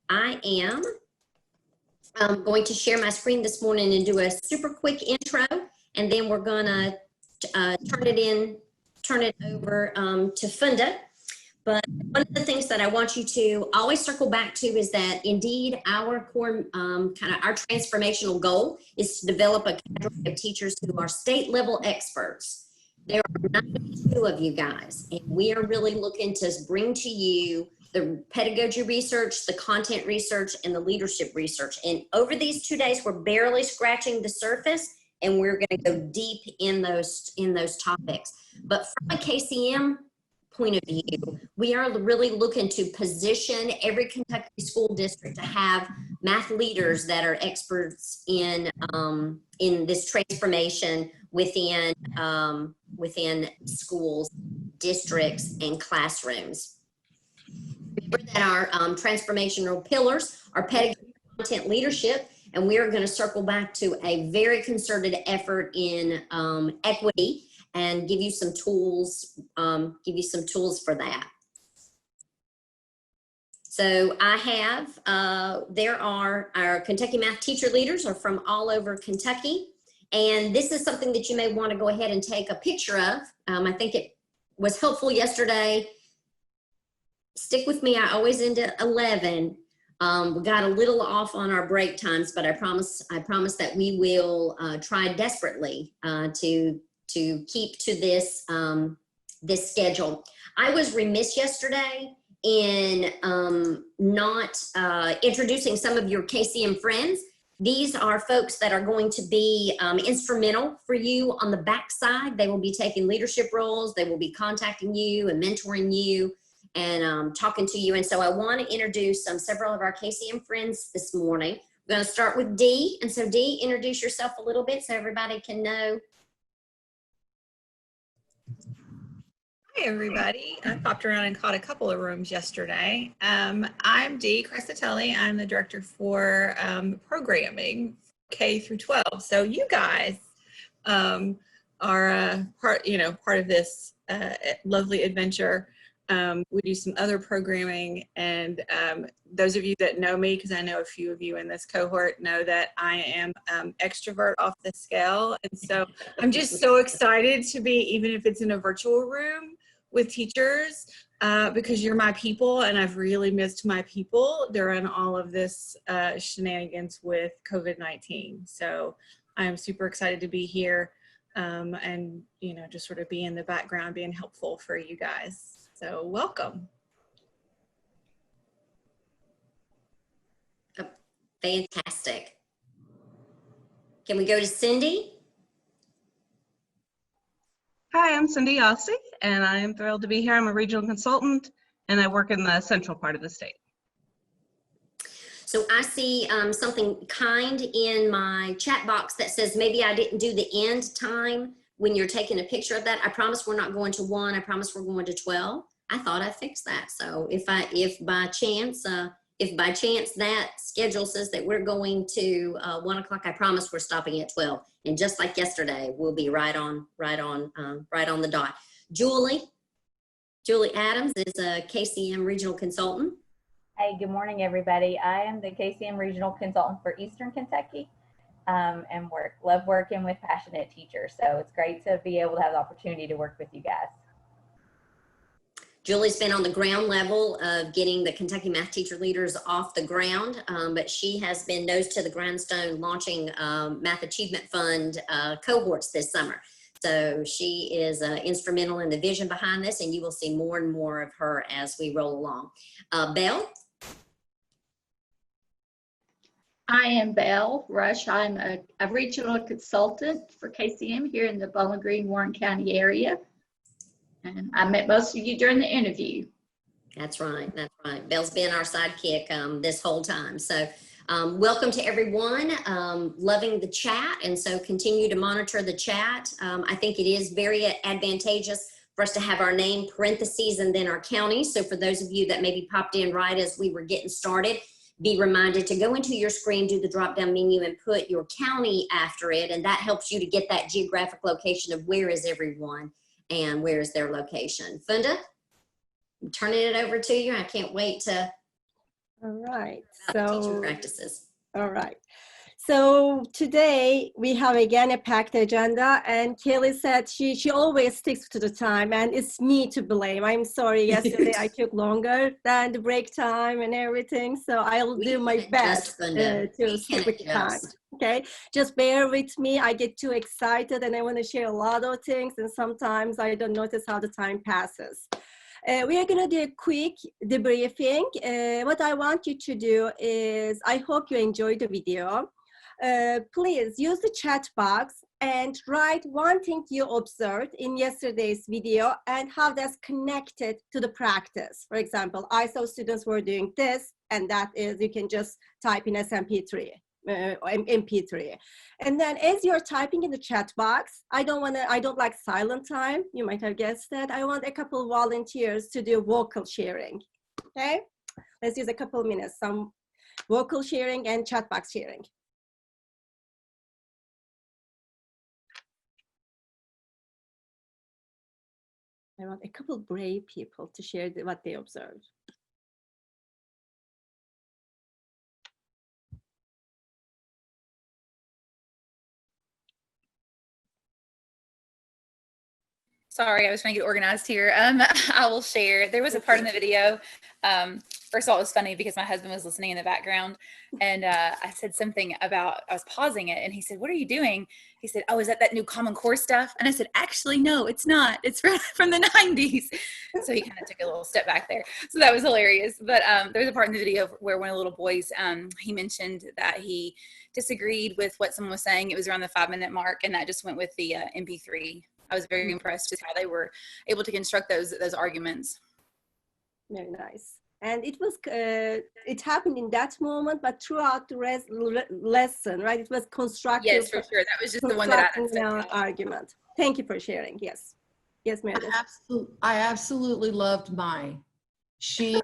I am going to share my screen this morning and do a super quick intro, and then we're gonna turn it over to Funda. But one of the things that I want you to always circle back to is that indeed our core, our transformational goal is to develop a cadre of teachers who are state level experts. There are 92 of you guys, and we are really looking to bring to you the pedagogy research, the content research, and the leadership research. And over these 2 days, we're barely scratching the surface, and we're going to go deep in those topics. But from a KCM point of view, we are really looking to position every Kentucky school district to have math leaders that are experts in this transformation within schools, districts, and classrooms. Remember that our transformational pillars are pedagogy, content, leadership, and we are going to circle back to a very concerted effort in equity and give you some tools, for that. So I have, there are our Kentucky math teacher leaders are from all over Kentucky. And this is something that you may want to go ahead and take a picture of. I think it was helpful yesterday. Stick with me, I always end at 11. We got a little off on our break times, but I promise that we will try desperately to keep to this this schedule. I was remiss yesterday in not introducing some of your KCM friends. These are folks that are going to be instrumental for you on the backside. They will be taking leadership roles. They will be contacting you and mentoring you and talking to you. And so I want to introduce several of our KCM friends this morning. We're going to start with Dee. And so Dee, introduce yourself a little bit so everybody can know. Hi, everybody. I popped around and caught a couple of rooms yesterday. I'm Dee Crescitelli. I'm the director for programming K through 12. So you guys are part of this lovely adventure. We do some other programming, and those of you that know me, because I know a few of you in this cohort, know that I am extrovert off the scale. And so I'm just so excited to be, even if it's in a virtual room with teachers, because you're my people, and I've really missed my people during all of this shenanigans with COVID-19. So I am super excited to be here and, just sort of be in the background, being helpful for you guys. So welcome. Oh, fantastic. Can we go to Cindy? Hi, I'm Cindy Ossie, and I am thrilled to be here. I'm a regional consultant, and I work in the central part of the state. So I see something kind in my chat box that says maybe I didn't do the end time when you're taking a picture of that. I promise we're not going to 1. I promise we're going to 12. I thought I fixed that. So if by chance that schedule says that we're going to 1 o'clock, I promise we're stopping at 12. And just like yesterday, we'll be right on the dot. Julie Adams is a KCM regional consultant. Hey, good morning, everybody. I am the KCM regional consultant for Eastern Kentucky. And love working with passionate teachers. So it's great to be able to have the opportunity to work with you guys. Julie's been on the ground level of getting the Kentucky math teacher leaders off the ground, but she has been nose to the grindstone launching Math Achievement Fund cohorts this summer. So she is instrumental in the vision behind this, and you will see more and more of her as we roll along. Belle? I am Belle Rush. I'm a regional consultant for KCM here in the Bowling Green, Warren County area. And I met most of you during the interview. That's right. That's right. Belle's been our sidekick this whole time. So welcome to everyone. Loving the chat. And so continue to monitor the chat. I think it is very advantageous for us to have our name, parentheses, and then our county. So for those of you that maybe popped in right as we were getting started, be reminded to go into your screen, do the drop-down menu, and put your county after it. And that helps you to get that geographic location of where is everyone and where is their location. Funda, I'm turning it over to you. I can't wait to All right. about teaching So, practices. all right. So today we have again a packed agenda, and Kelly said she always sticks to the time, and it's me to blame. I'm sorry, yesterday I took longer than the break time and everything, so I'll do my best to stick with the time. Okay, just bear with me. I get too excited and I want to share a lot of things, and sometimes I don't notice how the time passes. We are going to do a quick debriefing. What I want you to do is, I hope you enjoyed the video. Please use the chat box and write one thing you observed in yesterday's video and how that's connected to the practice. For example, I saw students were doing this, and that is, you can just type in SMP3. MP3. And then as you're typing in the chat box, I don't like silent time. You might have guessed that. I want a couple volunteers to do vocal sharing. Okay, let's use a couple minutes, some vocal sharing and chat box sharing. I want a couple brave people to share what they observed. Sorry, I was trying to get organized here. I will share. There was a part in the video. First of all, it was funny because my husband was listening in the background, and I said something about, I was pausing it, and he said, "What are you doing?" He said, "Oh, is that new Common Core stuff?" And I said, "Actually, no, it's not. It's from the 90s. So he kind of took a little step back there. So that was hilarious. But there was a part in the video where one of the little boys, he mentioned that he disagreed with what someone was saying. It was around the 5-minute mark, and that just went with the MP3. I was very impressed with how they were able to construct those arguments. Very nice. And it was, it happened in that moment, but throughout the lesson, right? It was constructive. Yes, for sure. That was just the one that I argument. Thank you for sharing. Yes. Yes, Meredith. I absolutely loved Mai. She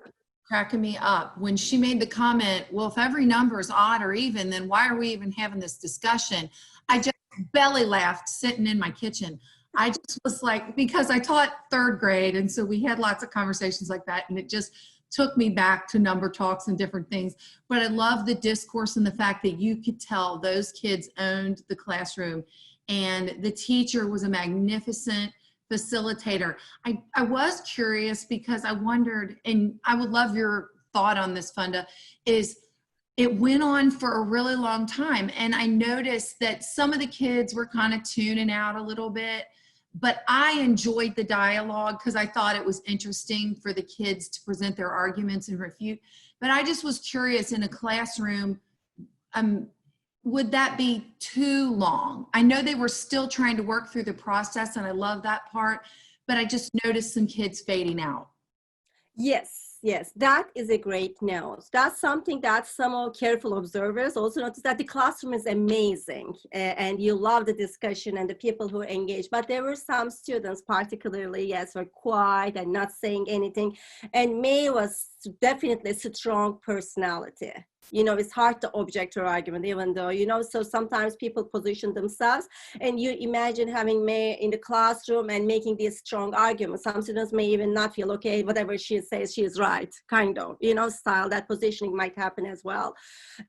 cracking me up when she made the comment, well, if every number is odd or even, then why are we even having this discussion? I just belly laughed sitting in my kitchen. I just was like, because I taught 3rd grade, and so we had lots of conversations like that, and it just took me back to number talks and different things. But I love the discourse and the fact that you could tell those kids owned the classroom, and the teacher was a magnificent facilitator. I was curious because I wondered, and I would love your thought on this, Funda, is it went on for a really long time. And I noticed that some of the kids were kind of tuning out a little bit, but I enjoyed the dialogue because I thought it was interesting for the kids to present their arguments and refute. But I just was curious, in a classroom, would that be too long? I know they were still trying to work through the process, and I love that part, but I just noticed some kids fading out. Yes, yes, that is a great note. That's something that some careful observers also notice, that the classroom is amazing and you love the discussion and the people who engage. But there were some students, particularly, yes, were quiet and not saying anything. And May was definitely a strong personality. You know, it's hard to object to her argument, even though, you know, so sometimes people position themselves, and you imagine having May in the classroom and making these strong arguments. Some students may even not feel, okay, whatever she says, she is right, kind of, you know, style, that positioning might happen as well.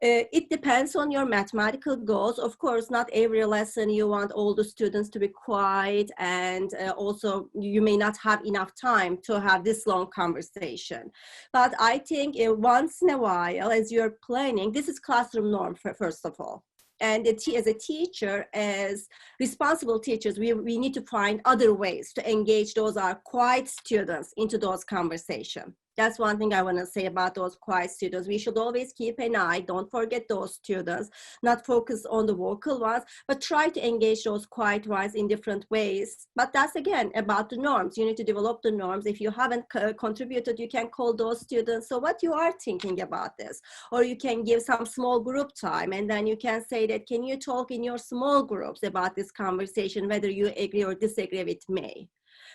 It depends on your mathematical goals. Of course, not every lesson you want all the students to be quiet, and also you may not have enough time to have this long conversation. But I think once in a while, as you're planning, this is classroom norm, first of all. And as a teacher, as responsible teachers, we need to find other ways to engage those quiet students into those conversations. That's one thing I want to say about those quiet students. We should always keep an eye, don't forget those students, not focus on the vocal ones, but try to engage those quiet ones in different ways. But that's, again, about the norms. You need to develop the norms. If you haven't contributed, you can call those students. So what you are thinking about this? Or you can give some small group time, and then you can say that, can you talk in your small groups about this conversation, whether you agree or disagree with me?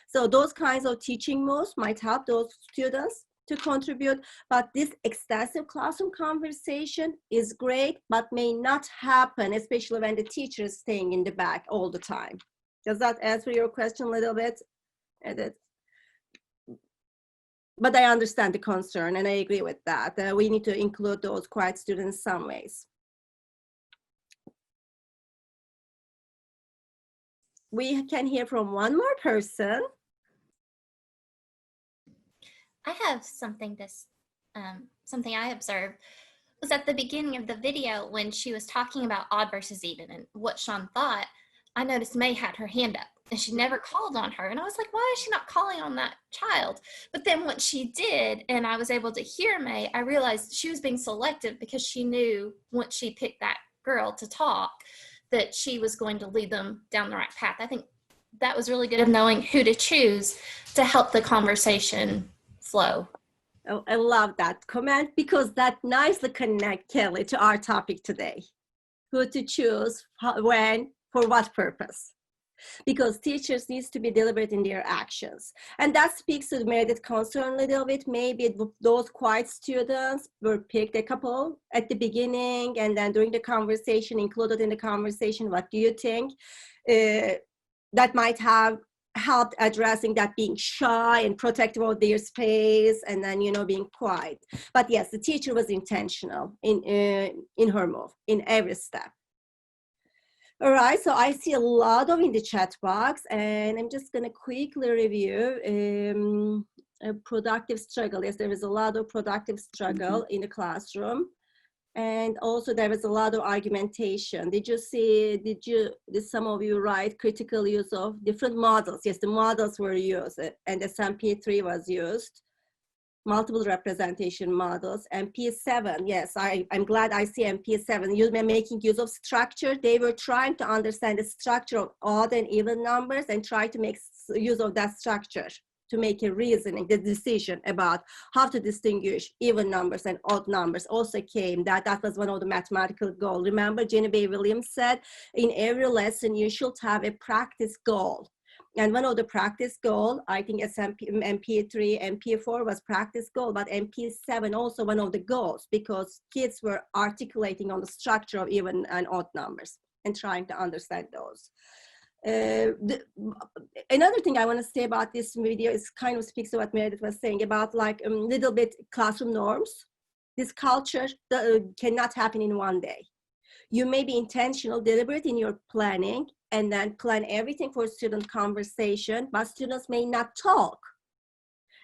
So those kinds of teaching moves might help those students to contribute, but this extensive classroom conversation is great, but may not happen, especially when the teacher is staying in the back all the time. Does that answer your question a little bit, Edith? but I understand the concern and I agree with that. We need to include those quiet students some ways. We can hear from one more person. I have something something I observed was at the beginning of the video when she was talking about odd versus even and what Sean thought. I noticed May had her hand up and she never called on her. And I was like, why is she not calling on that child? But then once she did, and I was able to hear May, I realized she was being selective because she knew once she picked that girl to talk, that she was going to lead them down the right path. I think that was really good of knowing who to choose to help the conversation flow. Oh, I love that comment because that nicely connect, Kelly, to our topic today. Who to choose, how, when, for what purpose. Because teachers needs to be deliberate in their actions. And that speaks to Meredith's concern a little bit. Maybe those quiet students were picked a couple at the beginning and then during the conversation, included in the conversation. What do you think? That might have helped addressing that being shy and protective of their space and then, you know, being quiet. But yes, the teacher was intentional in her move, in every step. All right, so I see a lot of in the chat box and I'm just gonna quickly review a productive struggle. Yes, there was a lot of productive struggle in the classroom. And also there was a lot of argumentation. Did some of you write critical use of different models? Yes, the models were used and SMP3 was used. Multiple representation models. MP7, yes, I'm glad I see MP7. You're making use of structure. They were trying to understand the structure of odd and even numbers and try to make use of that structure to make a reasoning, the decision about how to distinguish even numbers and odd numbers also came. That was one of the mathematical goals. Remember, Jenny Bay Williams said, in every lesson, you should have a practice goal. And one of the practice goal, I think MP3, MP4 was practice goal, but MP7 also one of the goals because kids were articulating on the structure of even and odd numbers and trying to understand those. Another thing I want to say about this video is kind of speaks to what Meredith was saying about like a little bit classroom norms. This culture cannot happen in one day. You may be intentional, deliberate in your planning, and then plan everything for student conversation, but students may not talk.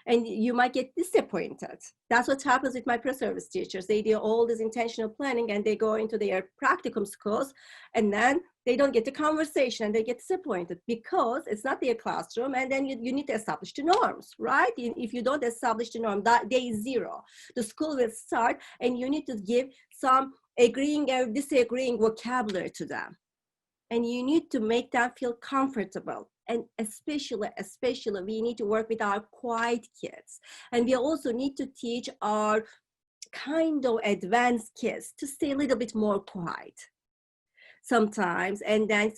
And you might get disappointed. That's what happens with my pre-service teachers. They do all this intentional planning and they go into their practicum schools and then they don't get the conversation and they get disappointed because it's not their classroom and then you need to establish the norms, right? If you don't establish the norm, that day zero, the school will start and you need to give some agreeing or disagreeing vocabulary to them. And you need to make them feel comfortable. And especially we need to work with our quiet kids. And we also need to teach our kind of advanced kids to stay a little bit more quiet sometimes and then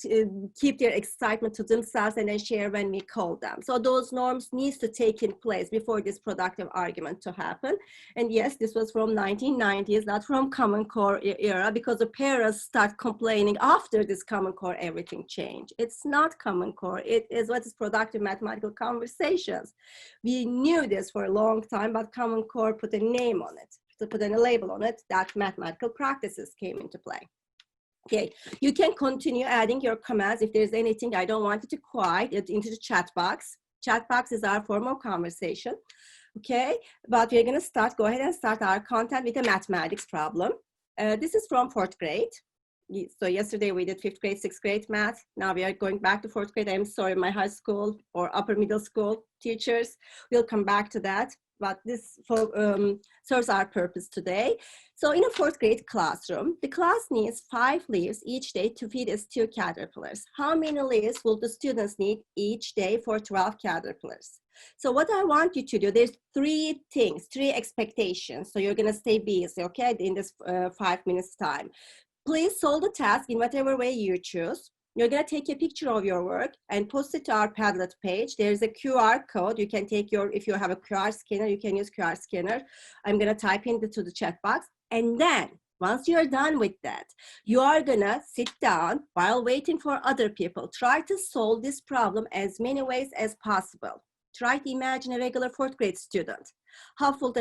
keep their excitement to themselves and then share when we call them. So those norms needs to take in place before this productive argument to happen. And yes, this was from 1990s, not from Common Core era, because the parents start complaining after this Common Core, everything changed. It's not Common Core, it is what is productive mathematical conversations. We knew this for a long time, but Common Core put a name on it, to put a label on it, that mathematical practices came into play. Okay, you can continue adding your comments. If there's anything I don't want you to quiet it into the chat box. Chat box is our formal conversation. Okay, but we're gonna go ahead and start our content with a mathematics problem. This is from 4th grade. So yesterday we did 5th grade, 6th grade math. Now we are going back to 4th grade. I'm sorry, my high school or upper middle school teachers. We'll come back to that. But this serves our purpose today. So in a 4th grade classroom, the class needs 5 leaves each day to feed its 2 caterpillars. How many leaves will the students need each day for 12 caterpillars? So what I want you to do, there's 3 things, 3 expectations. So you're gonna stay busy, okay, in this 5 minutes time. Please solve the task in whatever way you choose. You're gonna take a picture of your work and post it to our Padlet page. There's a QR code. You can take if you have a QR scanner, you can use QR scanner. I'm gonna type into the chat box. And then once you're done with that, you are gonna sit down while waiting for other people. Try to solve this problem as many ways as possible Try to imagine a regular fourth grade student. How will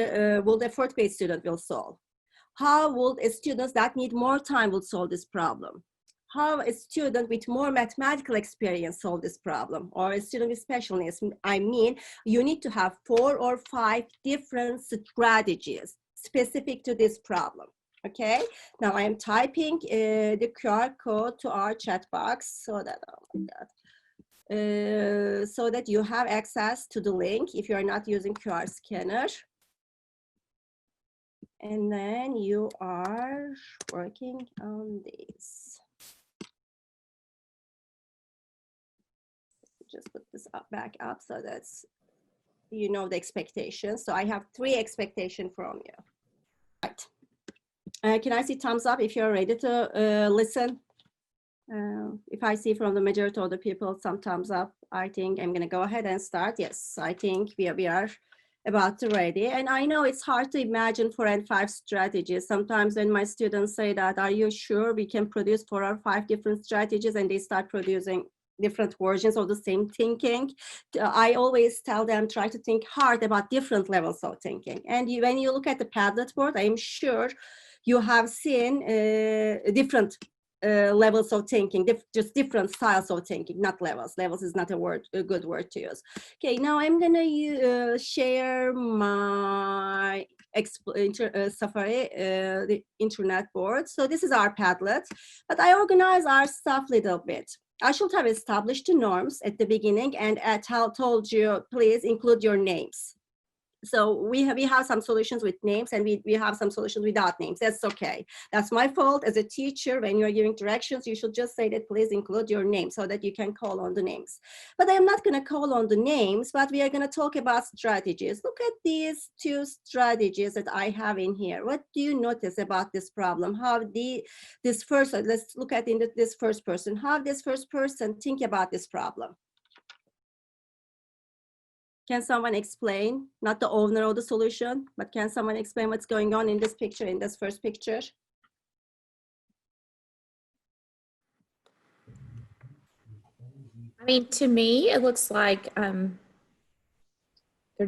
the fourth grade student will solve? How will a student that need more time will solve this problem? How a student with more mathematical experience solve this problem, or a student with special needs? I mean, you need to have 4 or 5 different strategies specific to this problem. Okay, now I am typing the QR code to our chat box so that, so that you have access to the link if you are not using QR scanner. And then you are working on this. Just put this back up so that's, you know, the expectations. So I have 3 expectations from you. Right. Can I see thumbs up if you're ready to listen? If I see from the majority of the people some thumbs up, I think I'm gonna go ahead and start. Yes, I think we are about to ready. And I know it's hard to imagine 4 and 5 strategies. Sometimes when my students say that, are you sure we can produce 4 or 5 different strategies, and they start producing different versions of the same thinking, I always tell them, try to think hard about different levels of thinking. And when you look at the Padlet board, I'm sure you have seen different levels of thinking, just different styles of thinking, not levels. Levels is not a good word to use. Okay, now I'm gonna share my Safari, the internet board. So this is our Padlet, but I organize our stuff a little bit. I should have established the norms at the beginning and told you, please include your names. So we have some solutions with names, and we have some solutions without names. That's okay. That's my fault as a teacher. When you're giving directions, you should just say that please include your name so that you can call on the names. But I'm not going to call on the names, but we are going to talk about strategies. Look at these 2 strategies that I have in here. What do you notice about this problem? How this first, let's look at this first person. How this first person think about this problem? Can someone explain, not the owner of the solution, but can someone explain what's going on in this picture, in this first picture? I mean, to me, it looks like they're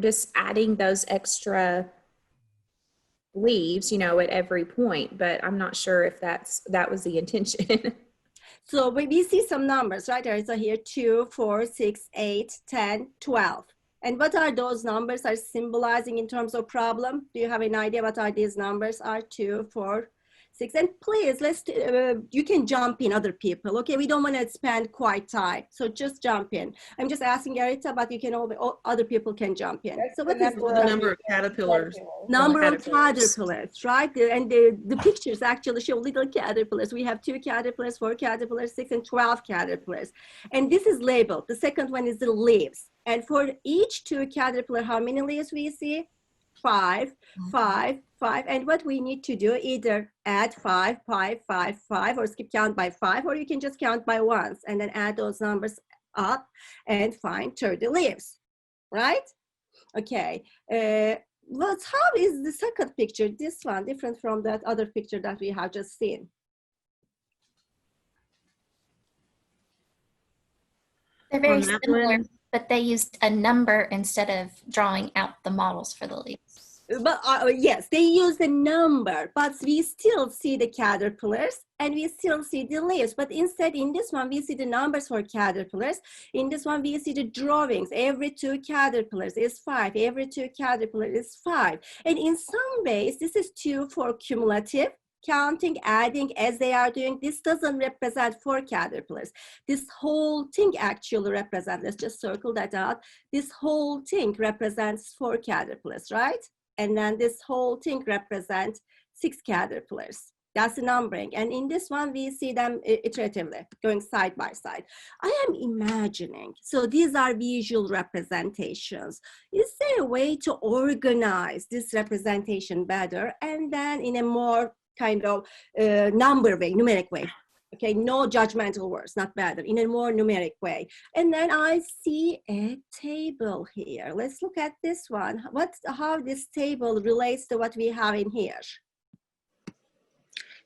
just adding those extra leaves, you know, at every point, but I'm not sure if that was the intention. So we see some numbers, right? There's here 2, 4, 6, 8, 10, 12. And what are those numbers are symbolizing in terms of problem? Do you have an idea what are these numbers are? 2, 4, 6. And please, you can jump in, other people. Okay, we don't want to spend quite time. So just jump in. I'm just asking Arita, but you can other people can jump in. So what is the number of caterpillars? Number of caterpillars, right? And the pictures actually show little caterpillars. We have 2 caterpillars, 4 caterpillars, 6 and 12 caterpillars. And this is labeled. The second one is the leaves. And for each 2 caterpillar, how many leaves we see? 5, 5, 5. And what we need to do, either add 5, 5, 5, 5, or skip count by 5, or you can just count by ones and then add those numbers up and find 30 leaves, right? Okay. But how is the second picture, this one, different from that other picture that we have just seen? They're very similar, but they used a number instead of drawing out the models for the leaves. But yes, they use the number, but we still see the caterpillars and we still see the leaves. But instead, in this one, we see the numbers for caterpillars. In this one, we see the drawings. Every 2 caterpillars is 5. Every 2 caterpillars is 5. And in some ways, this is 2 for cumulative. Counting, adding as they are doing, this doesn't represent 4 caterpillars. This whole thing actually represents, let's just circle that out. This whole thing represents 4 caterpillars, right? And then this whole thing represents 6 caterpillars. That's the numbering. And in this one, we see them iteratively going side by side. I am imagining, so these are visual representations. Is there a way to organize this representation better and then in a more kind of number way, numeric way? Okay, no judgmental words, not better, in a more numeric way. And then I see a table here. Let's look at this one. How this table relates to what we have in here.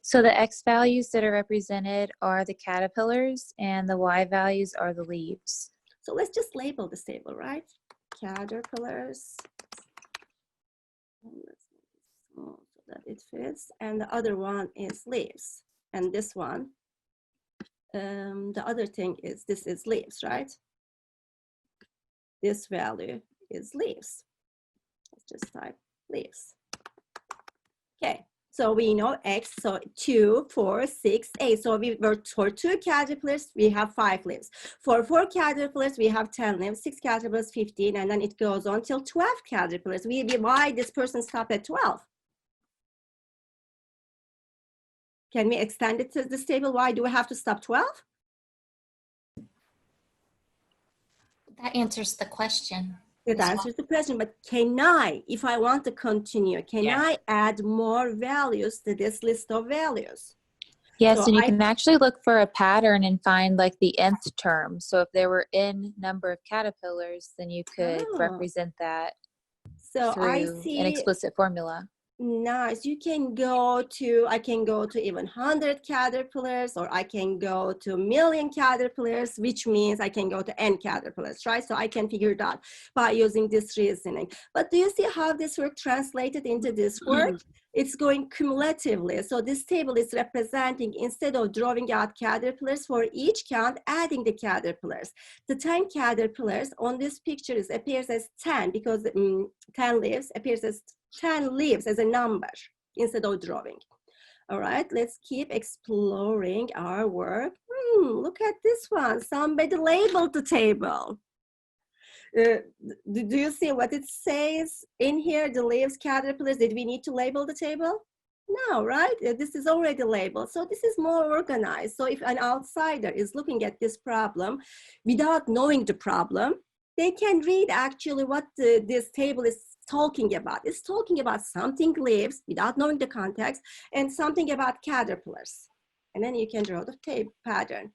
So the X values that are represented are the caterpillars and the Y values are the leaves. So let's just label this table, right? caterpillars. Let's make it small so that it fits. And the other one is leaves. And this one, the other thing is this is leaves, right? This value is leaves. Let's just type leaves. Okay, so we know X, so 2, 4, 6, 8. So we were for 2 caterpillars, we have 5 leaves. For 4 caterpillars, we have 10 leaves, 6 caterpillars, 15, and then it goes on till 12 caterpillars. Why this person stopped at 12? Can we extend it to this table? Why do we have to stop 12? That answers the question. That answers the question, but can I, if I want to continue, can I add more values to this list of values? Yes, So and you can actually look for a pattern and find like the nth term. So if there were n number of caterpillars, then you could represent that through an explicit formula. Nice. You can go to, I can go to even 100 caterpillars, or I can go to 1,000,000 caterpillars, which means I can go to n caterpillars, right? So I can figure it out by using this reasoning. But do you see how this work translated into this work? It's going cumulatively. So this table is representing, instead of drawing out caterpillars for each count, adding the caterpillars. The 10 caterpillars on this picture appears as 10 because 10 leaves appears as 10 leaves as a number instead of drawing. All right, let's keep exploring our work. Look at this one. Somebody labeled the table. Do you see what it says in here? The leaves, caterpillars. Did we need to label the table? No, right? This is already labeled. So this is more organized. So if an outsider is looking at this problem without knowing the problem, they can read actually what this table is talking about. It's talking about something leaves without knowing the context, and something about caterpillars. And then you can draw the table pattern.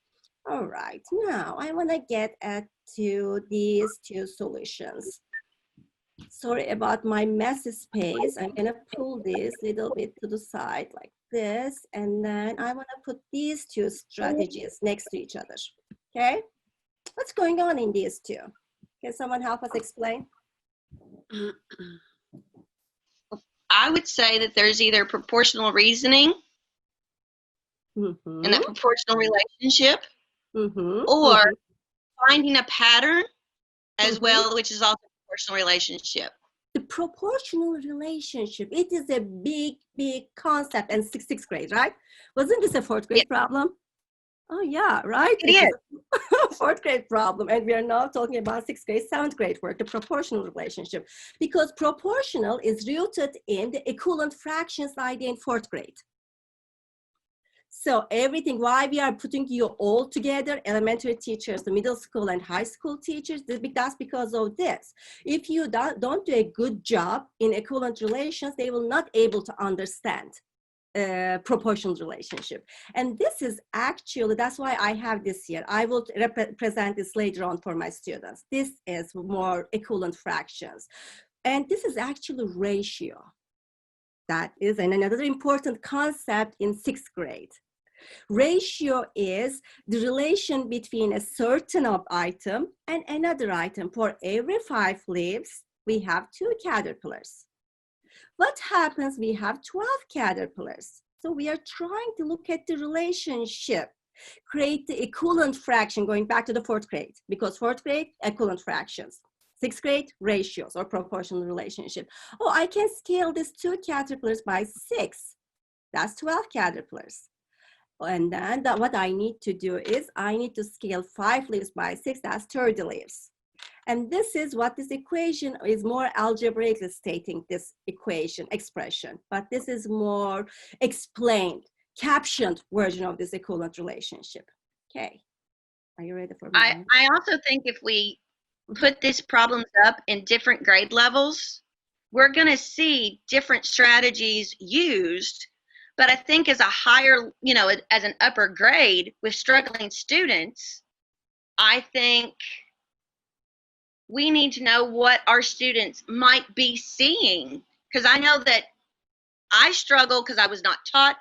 All right, now I want to get at to these 2 solutions. Sorry about my messy space. I'm going to pull this a little bit to the side like this, and then I want to put these 2 strategies next to each other. Okay, what's going on in these 2? Can someone help us explain? I would say that there's either proportional reasoning and a proportional relationship, or finding a pattern as well, which is also a proportional relationship. The proportional relationship, it is a big, big concept in sixth grade, right? Wasn't this a 4th grade problem? Oh yeah, right? It is. 4th grade problem, and we are now talking about 6th grade, 7th grade work, the proportional relationship, because proportional is rooted in the equivalent fractions idea in 4th grade. So everything, why we are putting you all together, elementary teachers, the middle school and high school teachers, that's because of this. If you don't do a good job in equivalent relations, they will not able to understand proportional relationship. And this is actually, that's why I have this here. I will present this later on for my students. This is more equivalent fractions. And this is actually ratio. That is another important concept in 6th grade. Ratio is the relation between a certain item and another item. For every 5 leaves, we have 2 caterpillars. What happens? We have 12 caterpillars. So we are trying to look at the relationship, create the equivalent fraction, going back to the 4th grade, because 4th grade, equivalent fractions. 6th grade, ratios or proportional relationship. Oh, I can scale this 2 caterpillars by 6. That's 12 caterpillars. And then what I need to do is I need to scale 5 leaves by 6. That's 30 leaves. And this is what this equation is more algebraically stating this equation expression, but this is more explained, captioned version of this equivalent relationship. Okay, are you ready for me? I also think if we put these problems up in different grade levels, we're going to see different strategies used. But I think as a higher, as an upper grade with struggling students, I think we need to know what our students might be seeing. Because I know that I struggle because I was not taught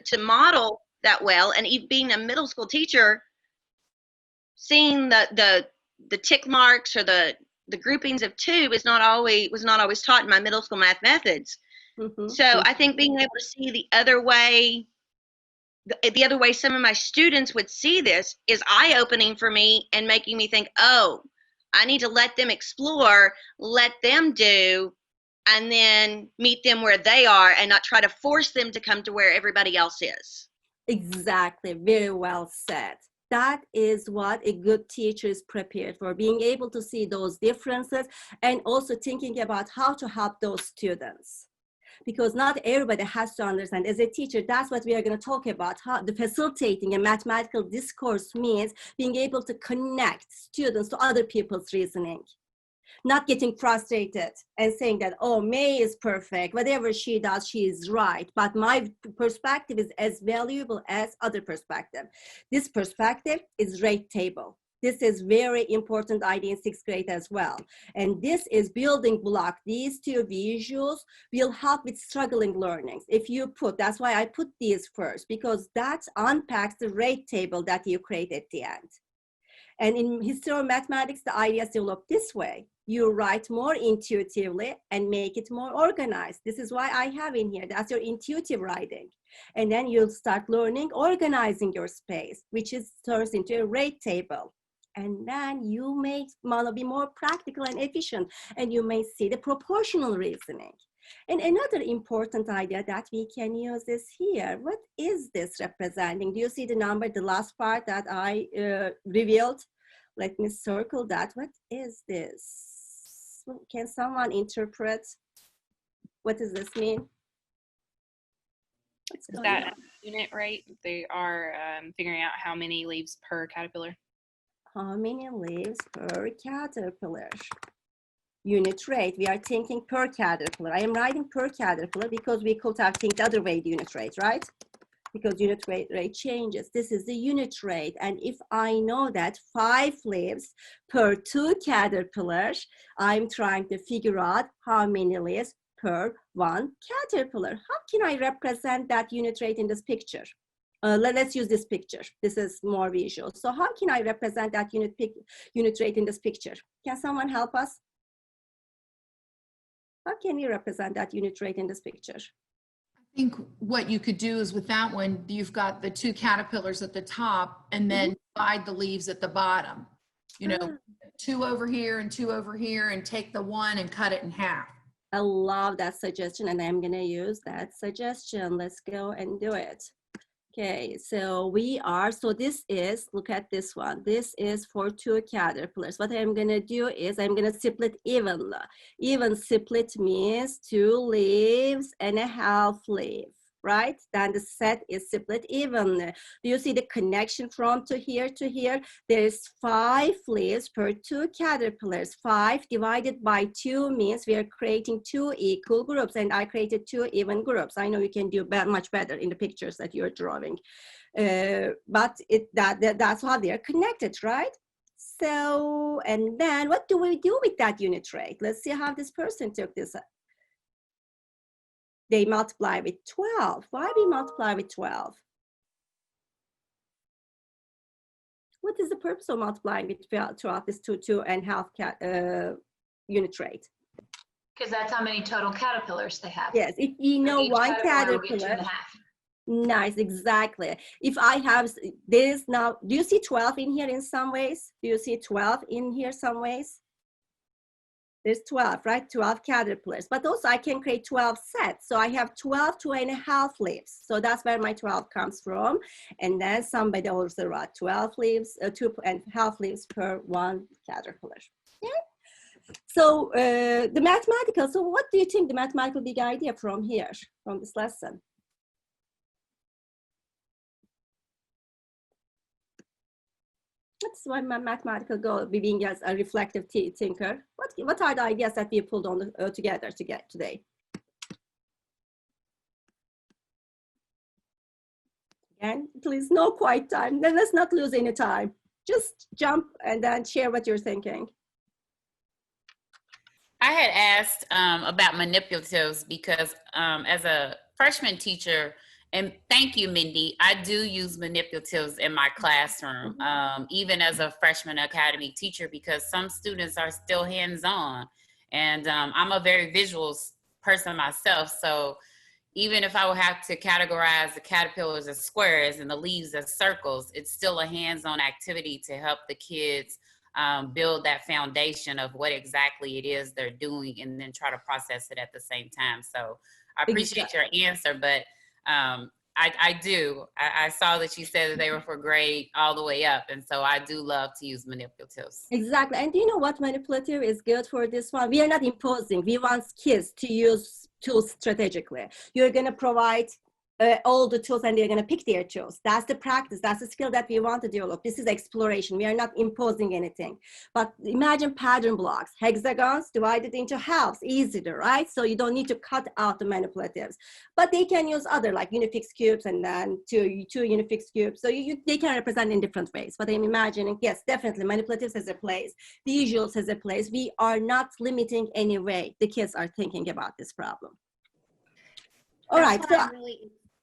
to model that well. And even being a middle school teacher, seeing the tick marks or the the groupings of two was not always taught in my middle school math methods. So I think being able to see the other way some of my students would see this is eye-opening for me and making me think, oh, I need to let them explore, let them do, and then meet them where they are and not try to force them to come to where everybody else is. Exactly. Very well said. That is what a good teacher is prepared for, being able to see those differences and also thinking about how to help those students. Because not everybody has to understand. As a teacher, that's what we are going to talk about. How the facilitating a mathematical discourse means being able to connect students to other people's reasoning. Not getting frustrated and saying that, oh, May is perfect, whatever she does, she is right. But my perspective is as valuable as other perspective. This perspective is rate table. This is very important idea in 6th grade as well. And this is building block. These two visuals will help with struggling learnings. If you put, that's why I put these first, because that unpacks the rate table that you create at the end. And in history of mathematics, the ideas develop this way. You write more intuitively and make it more organized. This is why I have in here, that's your intuitive writing. And then you'll start learning organizing your space, which turns into a rate table. And then you may want to be more practical and efficient, and you may see the proportional reasoning. And another important idea that we can use is here. What is this representing? Do you see the number, the last part that I revealed? Let me circle that. What is this? Can someone interpret? What does this mean? Is that unit rate? They are figuring out how many leaves per caterpillar. How many leaves per caterpillar? Unit rate, we are thinking per caterpillar. I am writing per caterpillar because we could have think the other way unit rate, right? Because unit rate changes. This is the unit rate. And if I know that 5 leaves per 2 caterpillars, I'm trying to figure out how many leaves per 1 caterpillar. How can I represent that unit rate in this picture? Let's use this picture. This is more visual. So how can I represent that unit rate in this picture? Can someone help us? How can we represent that unit rate in this picture? I think what you could do is with that one, you've got the 2 caterpillars at the top and then divide the leaves at the bottom. You know, 2 over here and 2 over here, and take the 1 and cut it in half. I love that suggestion, and I'm gonna use that suggestion. Let's go and do it. Okay, so this is, look at this one. This is for 2 caterpillars. What I'm gonna do is I'm gonna split evenly. Even split means 2 leaves and a half leaf, right? Then the set is split evenly. Do you see the connection from to here to here? There's 5 leaves per 2 caterpillars. 5 divided by 2 means we are creating 2 equal groups, and I created 2 even groups. I know you can do much better in the pictures that you're drawing, but that's how they're connected, right? So, and then what do we do with that unit rate? Let's see how this person took this. They multiply with 12. Why we multiply with 12? What is the purpose of multiplying with 12? This 2.5 unit rate? Because that's how many total caterpillars they have. Yes, if you know each one caterpillar. Nice, exactly. If I have, there's now, do you see 12 in here in some ways? Do you see 12 in here some ways? There's 12, right? 12 caterpillars, but also I can create 12 sets. So I have 12 2.5 leaves. So that's where my 12 comes from. And then somebody also wrote 12 leaves, 2.5 leaves per 1 caterpillar. Yeah. So the mathematical, so what do you think the mathematical big idea from here, from this lesson? That's why my mathematical goal, being as a reflective thinker. What are the ideas that we pulled on together to get today? Again, please, no quiet time. Then let's not lose any time. Just jump and then share what you're thinking. I had asked about manipulatives because as a freshman teacher And thank you, Mindy. I do use manipulatives in my classroom, even as a freshman academy teacher, because some students are still hands-on. And I'm a very visual person myself. So even if I would have to categorize the caterpillars as squares and the leaves as circles, it's still a hands-on activity to help the kids build that foundation of what exactly it is they're doing, and then try to process it at the same time. So I appreciate your answer, but I saw that you said that they were for grade all the way up, and so I do love to use manipulatives. Exactly. And do you know what manipulative is good for this one? We are not imposing. We want kids to use tools strategically. You're going to provide all the tools, and they're going to pick their tools. That's the practice. That's the skill that we want to develop. This is exploration. We are not imposing anything. But imagine pattern blocks, hexagons divided into halves, easier, right? So you don't need to cut out the manipulatives. But they can use other, like unifix cubes, and then two unifix cubes. So they can represent in different ways. But I'm imagining, yes, definitely manipulatives has a place. Visuals has a place. We are not limiting any way the kids are thinking about this problem. All right. So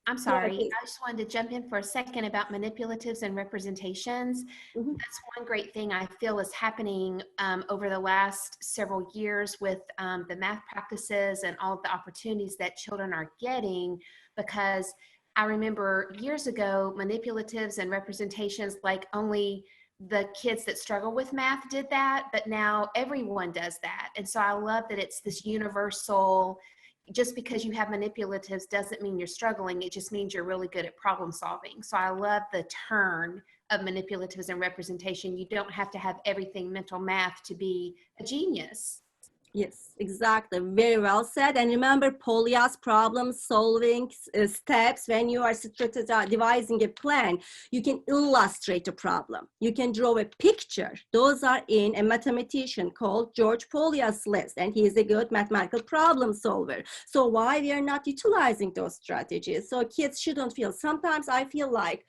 I'm sorry, I just wanted to jump in for a second about manipulatives and representations. That's one great thing I feel is happening over the last several years with the math practices and all of the opportunities that children are getting, because I remember years ago, manipulatives and representations, like only the kids that struggle with math did that, but now everyone does that. And so I love that it's this universal. Just because you have manipulatives doesn't mean you're struggling. It just means you're really good at problem solving. So I love the turn of manipulatives and representation. You don't have to have everything mental math to be a genius. Yes, exactly. Very well said. And remember Polya's problem solving steps. When you are devising a plan, you can illustrate a problem. You can draw a picture. Those are in a mathematician called George Polya's list, and he is a good mathematical problem solver. So why we are not utilizing those strategies? So kids shouldn't feel. Sometimes I feel like,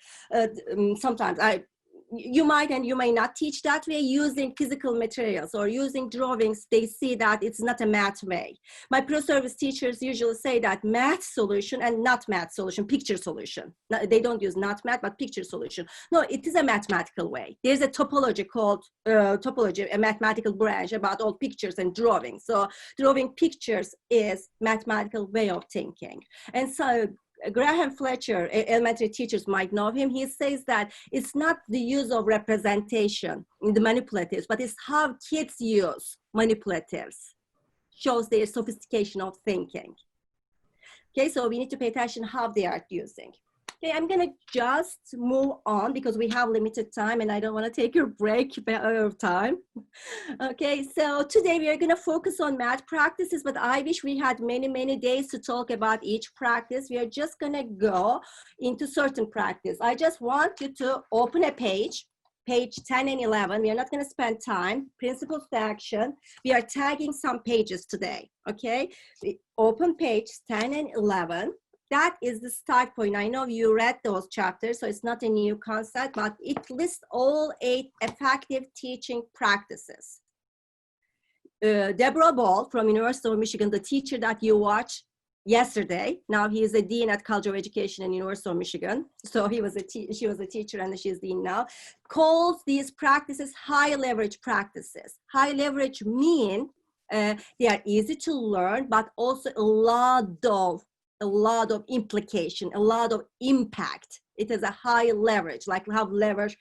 you might and you may not teach that way. Using physical materials or using drawings, they see that it's not a math way. My pro-service teachers usually say that math solution and not math solution, picture solution. They don't use not math, but picture solution. No, it is a mathematical way. There's a topology called topology, a mathematical branch about all pictures and drawing. So drawing pictures is mathematical way of thinking. And so Graham Fletcher, elementary teachers might know him. He says that it's not the use of representation in the manipulatives, but it's how kids use manipulatives shows their sophistication of thinking. Okay, so we need to pay attention how they are using. Okay, I'm gonna just move on because we have limited time and I don't wanna take your break of time. Okay, so today we are gonna focus on math practices, but I wish we had many, many days to talk about each practice. We are just gonna go into certain practice. I just want you to open a page 10 and 11. We are not gonna spend time. Principles to action. We are tagging some pages today, okay? We open page 10 and 11. That is the start point. I know you read those chapters, so it's not a new concept, but it lists all 8 effective teaching practices. Deborah Ball from University of Michigan, the teacher that you watched yesterday, now he is a dean at College of Education in University of Michigan. So she was a teacher and she's dean now, calls these practices high leverage practices. High leverage mean they are easy to learn, but also a lot of implication, a lot of impact. It is a high leverage, like how leverage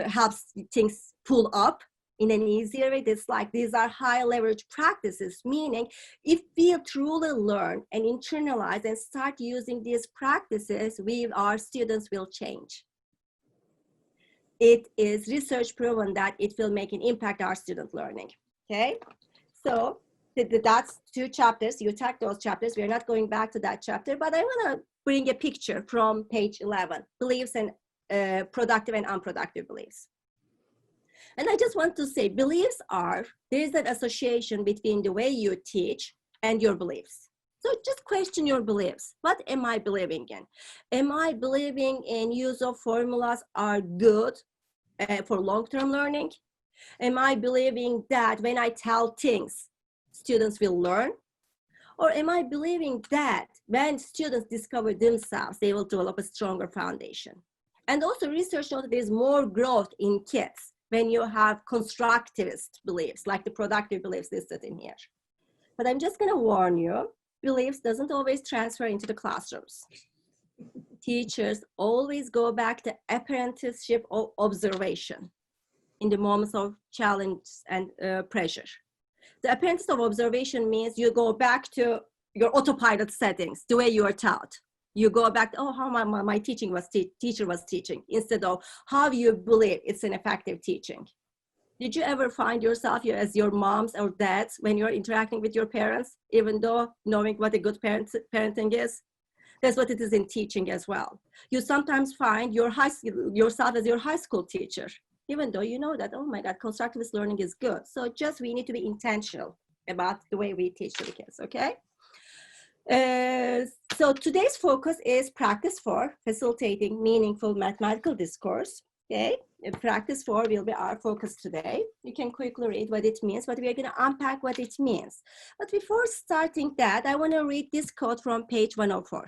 helps things pull up in an easier way. It's like these are high leverage practices, meaning if we truly learn and internalize and start using these practices, our students will change. It is research proven that it will make an impact on our student learning, okay? So that's 2 chapters. You tag those chapters. We're not going back to that chapter, but I want to bring a picture from page 11, beliefs and productive and unproductive beliefs. And I just want to say beliefs there's an association between the way you teach and your beliefs. So just question your beliefs. What am I believing in? Am I believing in use of formulas are good for long-term learning? Am I believing that when I tell things, students will learn? Or am I believing that when students discover themselves, they will develop a stronger foundation? And also research shows that there's more growth in kids when you have constructivist beliefs, like the productive beliefs listed in here. But I'm just gonna warn you, beliefs doesn't always transfer into the classrooms. Teachers always go back to apprenticeship or observation in the moments of challenge and pressure. The apprentice of observation means you go back to your autopilot settings, the way you are taught. You go back to, oh, how my teacher was teaching, instead of how you believe it's an effective teaching. Did you ever find yourself as your moms or dads when you're interacting with your parents, even though knowing what a good parenting is? That's what it is in teaching as well. You sometimes find yourself as your high school teacher, even though you know that, oh my God, constructivist learning is good. So just we need to be intentional about the way we teach the kids, okay? So today's focus is practice 4, facilitating meaningful mathematical discourse, okay? Practice 4 will be our focus today. You can quickly read what it means, but we are gonna unpack what it means. But before starting that, I wanna read this quote from page 104.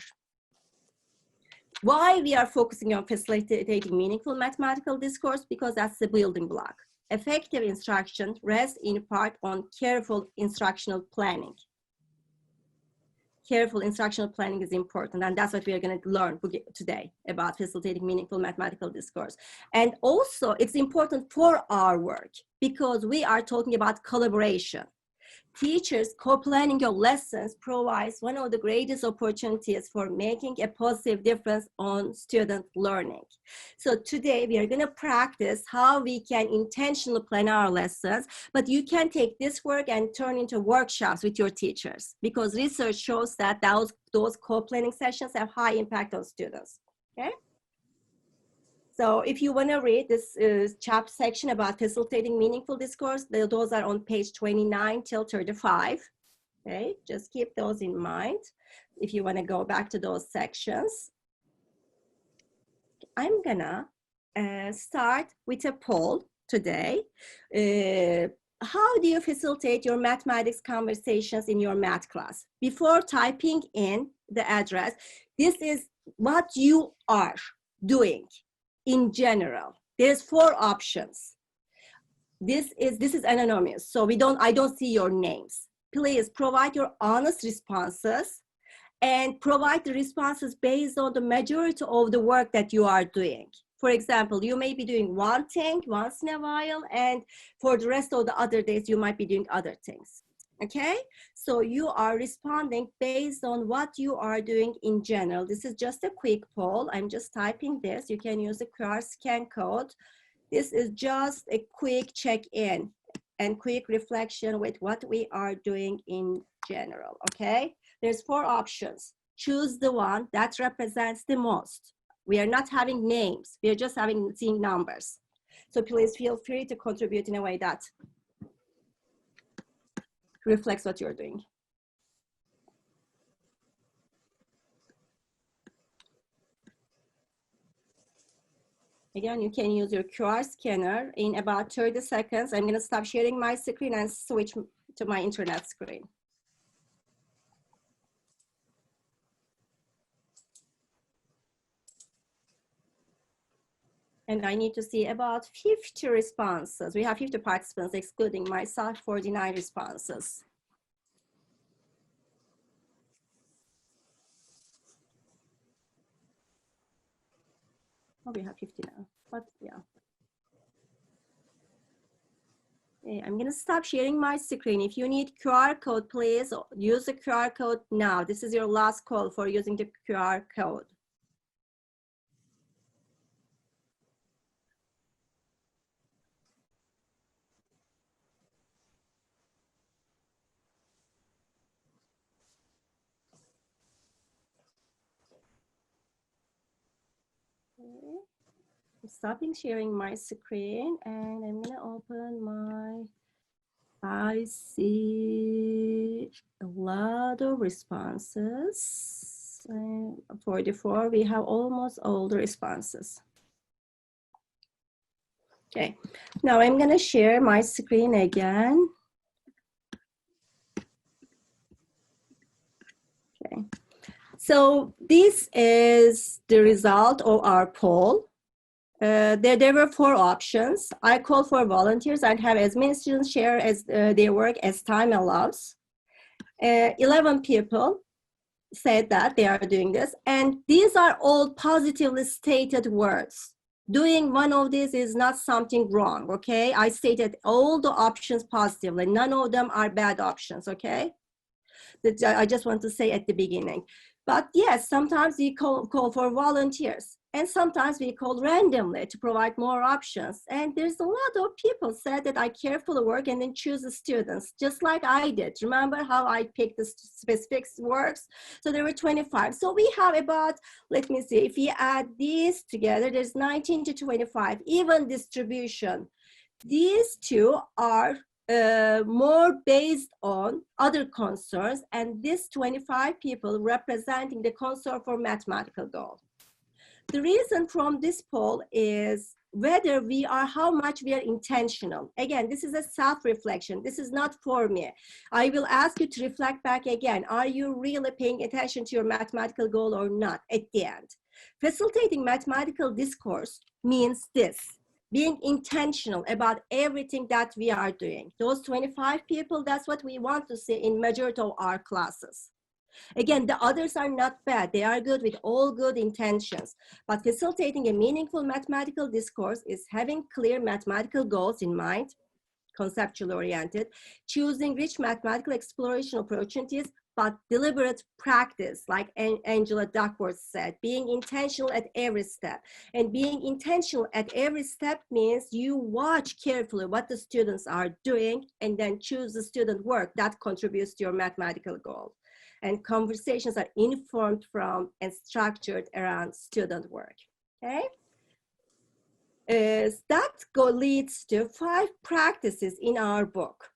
Why we are focusing on facilitating meaningful mathematical discourse? Because that's the building block. Effective instruction rests in part on careful instructional planning. Careful instructional planning is important, and that's what we are going to learn today about facilitating meaningful mathematical discourse. And also, it's important for our work because we are talking about collaboration. Teachers co-planning your lessons provides one of the greatest opportunities for making a positive difference on student learning. So today we are going to practice how we can intentionally plan our lessons, but you can take this work and turn into workshops with your teachers because research shows that those co-planning sessions have high impact on students, okay? So if you want to read this chapter section about facilitating meaningful discourse, those are on page 29 till 35. Okay, just keep those in mind if you want to go back to those sections. I'm gonna start with a poll today. How do you facilitate your mathematics conversations in your math class? Before typing in the address, this is what you are doing. In general, there's 4 options. This is anonymous, so I don't see your names. Please provide your honest responses and provide the responses based on the majority of the work that you are doing. For example, you may be doing one thing once in a while, and for the rest of the other days, you might be doing other things. Okay, so you are responding based on what you are doing in general. This is just a quick poll. I'm just typing this. You can use the QR scan code. This is just a quick check-in and quick reflection with what we are doing in general, okay? There's 4 options. Choose the one that represents the most. We are not having names. We are just seeing numbers. So please feel free to contribute in a way that reflects what you're doing. Again, you can use your QR scanner. In about 30 seconds, I'm gonna stop sharing my screen and switch to my internet screen. And I need to see about 50 responses. We have 50 participants, excluding myself, 49 responses. Oh, we have 50 now, but yeah. Okay, I'm gonna stop sharing my screen. If you need QR code, please use the QR code now. This is your last call for using the QR code. Okay. I'm stopping sharing my screen and I'm gonna open my, I see a lot of responses. 44, we have almost all the responses. Okay, now I'm gonna share my screen again. So this is the result of our poll. There were 4 options. I call for volunteers and have as many students share as their work as time allows. 11 people said that they are doing this, and these are all positively stated words. Doing one of these is not something wrong, okay? I stated all the options positively. None of them are bad options, okay? That I just want to say at the beginning. But yes, sometimes we call for volunteers, and sometimes we call randomly to provide more options. And there's a lot of people said that I carefully work and then choose the students, just like I did. Remember how I picked the specific works? So there were 25. So we have about, let me see, if we add these together, there's 19 to 25, even distribution. These two are more based on other concerns, and this 25 people representing the concern for mathematical goal. The reason from this poll is whether we are, how much we are intentional. Again, this is a self-reflection. This is not for me. I will ask you to reflect back again. Are you really paying attention to your mathematical goal or not at the end? Facilitating mathematical discourse means this: being intentional about everything that we are doing. Those 25 people, that's what we want to see in majority of our classes. Again, the others are not bad. They are good with all good intentions. But facilitating a meaningful mathematical discourse is having clear mathematical goals in mind, conceptually oriented, choosing rich mathematical exploration opportunities, but deliberate practice, like Angela Duckworth said, being intentional at every step. And being intentional at every step means you watch carefully what the students are doing and then choose the student work that contributes to your mathematical goal. And conversations are informed from and structured around student work, okay? That leads to 5 practices in our book.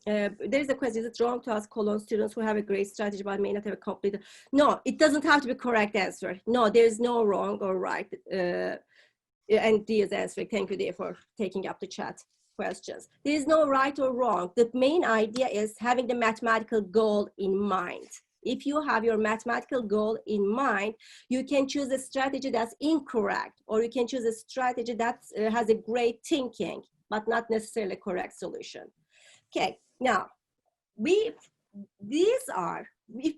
There is a question: is it wrong to ask colon students who have a great strategy but may not have a complete? No, it doesn't have to be correct answer. No, there is no wrong or right. And Dee is answering. Thank you, Dee, for taking up the chat questions. There is no right or wrong. The main idea is having the mathematical goal in mind. If you have your mathematical goal in mind, you can choose a strategy that's incorrect, or you can choose a strategy that has a great thinking, but not necessarily correct solution. Okay, now, if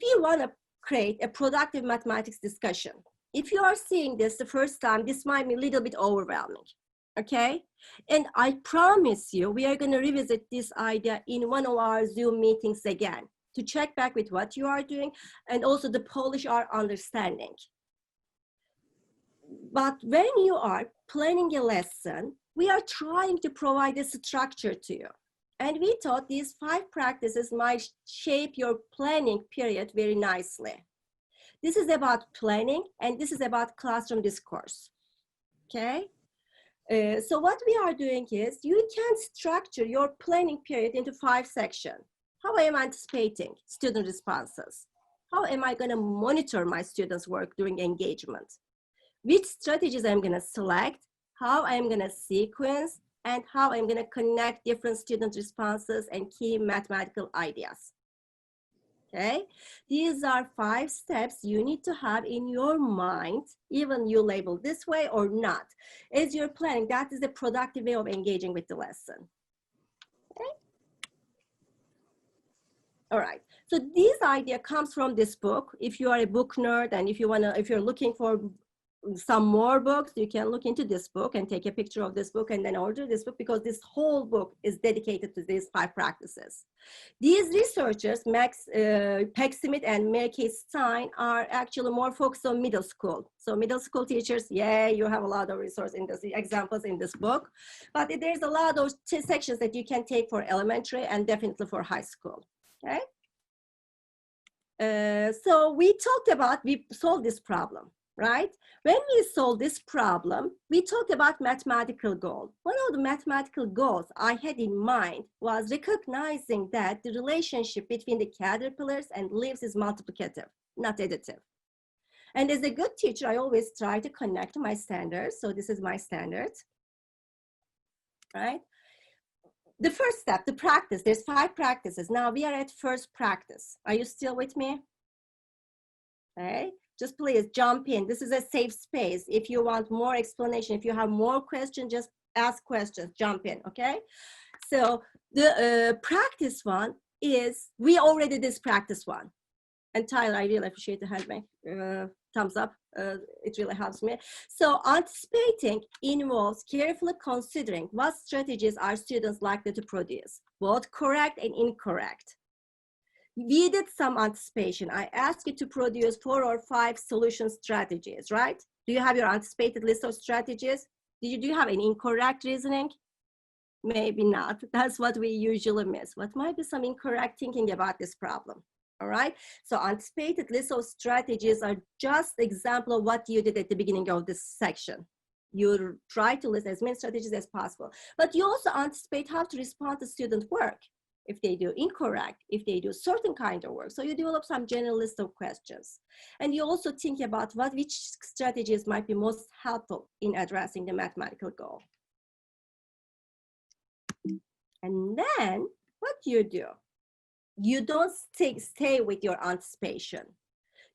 you want to create a productive mathematics discussion, if you are seeing this the first time, this might be a little bit overwhelming, okay? And I promise you, we are going to revisit this idea in one of our Zoom meetings again to check back with what you are doing and also to polish our understanding. But when you are planning a lesson, we are trying to provide a structure to you. And we thought these 5 practices might shape your planning period very nicely. This is about planning, and this is about classroom discourse, okay? So what we are doing is you can structure your planning period into 5 sections. How I am anticipating student responses? How am I going to monitor my students' work during engagement? Which strategies I'm going to select? How I'm going to sequence? And how I'm going to connect different student responses and key mathematical ideas. Okay, these are 5 steps you need to have in your mind, even you label this way or not. As you're planning, that is a productive way of engaging with the lesson. Okay. All right, so this idea comes from this book. If you are a book nerd and if you're looking for some more books, you can look into this book and take a picture of this book and then order this book, because this whole book is dedicated to these 5 practices. These researchers, Peck Smith and Mary Kay Stein, are actually more focused on middle school. So middle school teachers, yeah, you have a lot of resource in this, examples in this book, but there's a lot of sections that you can take for elementary and definitely for high school, okay? So we solved this problem, right? When we solved this problem, we talked about mathematical goal. One of the mathematical goals I had in mind was recognizing that the relationship between the caterpillars and leaves is multiplicative, not additive. And as a good teacher, I always try to connect to my standards. So this is my standard, right? the first step, the practice, there's 5 practices. Now we are at first practice. Are you still with me? Okay, just please jump in. This is a safe space. If you want more explanation, if you have more questions, just ask questions, jump in, okay? So the practice one is, we already did this practice one. And Tyler, I really appreciate the hand thumbs up. It really helps me. So anticipating involves carefully considering what strategies are students likely to produce, both correct and incorrect. We did some anticipation. I asked you to produce 4 or 5 solution strategies, right? Do you have your anticipated list of strategies? Do you have any incorrect reasoning? Maybe not. That's what we usually miss. What might be some incorrect thinking about this problem? All right. So anticipated list of strategies are just example of what you did at the beginning of this section. You try to list as many strategies as possible, but you also anticipate how to respond to student work. If they do incorrect, if they do certain kind of work. So you develop some general list of questions. And you also think about which strategies might be most helpful in addressing the mathematical goal. And then what do? You don't stay with your anticipation.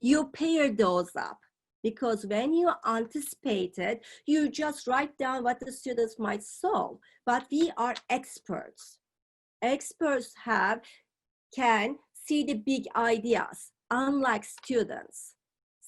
You pair those up, because when you anticipate it, you just write down what the students might solve. But we are experts. Experts can see the big ideas, unlike students.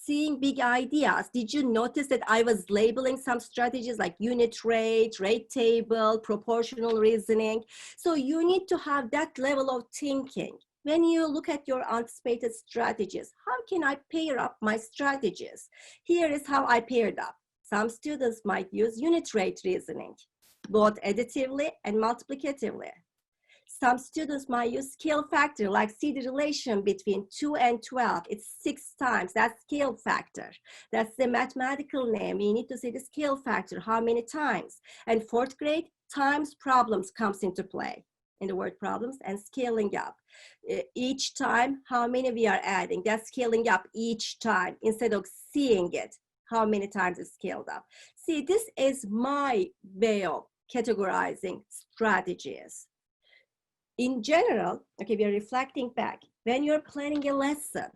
Seeing big ideas, did you notice that I was labeling some strategies like unit rate, rate table, proportional reasoning? So you need to have that level of thinking. When you look at your anticipated strategies, how can I pair up my strategies? Here is how I paired up. Some students might use unit rate reasoning, both additively and multiplicatively. Some students might use scale factor, like see the relation between 2 and 12. It's 6 times. That's scale factor. That's the mathematical name. You need to see the scale factor, how many times. And 4th grade, times problems comes into play in the word problems, and scaling up. Each time, how many we are adding. That's scaling up each time instead of seeing it, how many times it's scaled up. See, this is my way of categorizing strategies. In general, okay, we are reflecting back. When you're planning a lesson,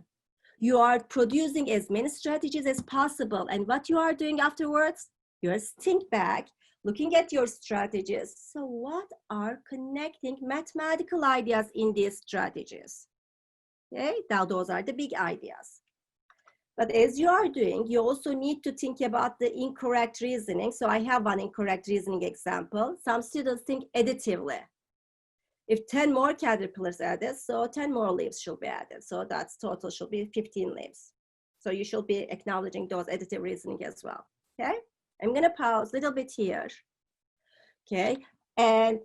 you are producing as many strategies as possible. And what you are doing afterwards, you're think back, looking at your strategies. So what are connecting mathematical ideas in these strategies? Okay, now those are the big ideas. But as you are doing, you also need to think about the incorrect reasoning. So I have one incorrect reasoning example. Some students think additively. If 10 more caterpillars added, so 10 more leaves should be added. So that's total should be 15 leaves. So you should be acknowledging those additive reasoning as well, okay? I'm gonna pause a little bit here, okay? And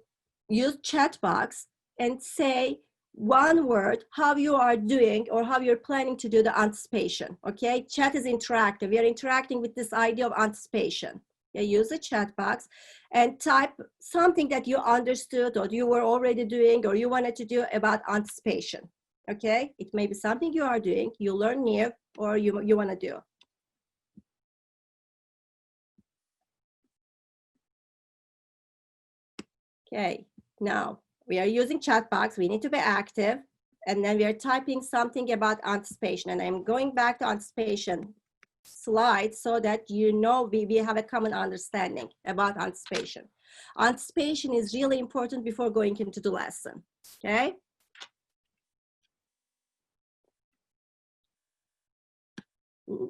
use chat box and say one word, how you are doing or how you're planning to do the anticipation, okay? Chat is interactive. We are interacting with this idea of anticipation. Okay, use the chat box and type something that you understood or you were already doing or you wanted to do about anticipation, okay? It may be something you are doing, you learn new, or you want to do. Okay, now we are using chat box. We need to be active. And then we are typing something about anticipation. And I'm going back to anticipation slide so that you know we have a common understanding about anticipation. Anticipation is really important before going into the lesson, okay?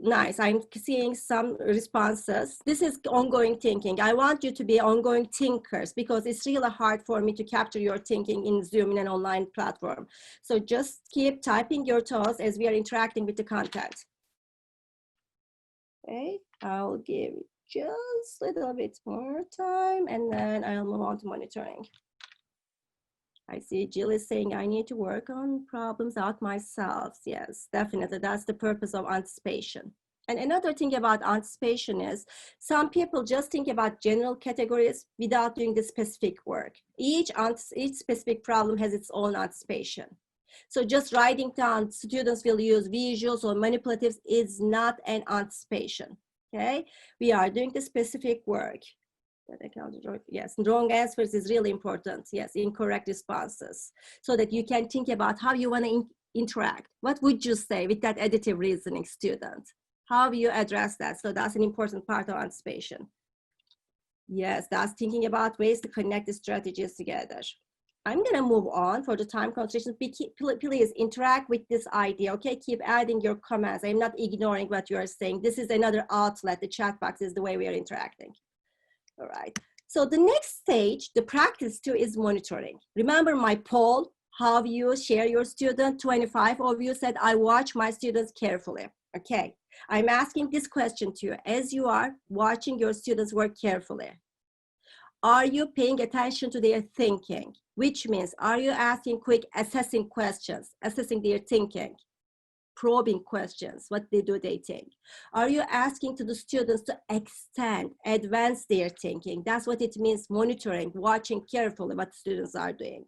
Nice, I'm seeing some responses. This is ongoing thinking. I want you to be ongoing thinkers because it's really hard for me to capture your thinking in Zoom in an online platform. So just keep typing your thoughts as we are interacting with the content. Okay, I'll give just a little bit more time and then I'll move on to monitoring. I see Jill is saying I need to work on problems out myself. Yes, definitely. That's the purpose of anticipation. And another thing about anticipation is some people just think about general categories without doing the specific work. Each specific problem has its own anticipation. So just writing down students will use visuals or manipulatives is not an anticipation, okay? We are doing the specific work. Yes, wrong answers is really important. Yes, incorrect responses. So that you can think about how you want to interact. What would you say with that additive reasoning student? How you address that? So that's an important part of anticipation. Yes, that's thinking about ways to connect the strategies together. I'm gonna move on for the time constraints. Please interact with this idea, okay? Keep adding your comments. I'm not ignoring what you are saying. This is another outlet. The chat box is the way we are interacting. All right, so the next stage, the practice too, is monitoring. Remember my poll, how you share your student? 25 of you said, I watch my students carefully. Okay, I'm asking this question to you as you are watching your students work carefully. Are you paying attention to their thinking? Which means, are you asking quick assessing questions, assessing their thinking? Probing questions, what they do, they think. Are you asking to the students to extend, advance their thinking? That's what it means, monitoring, watching carefully what students are doing.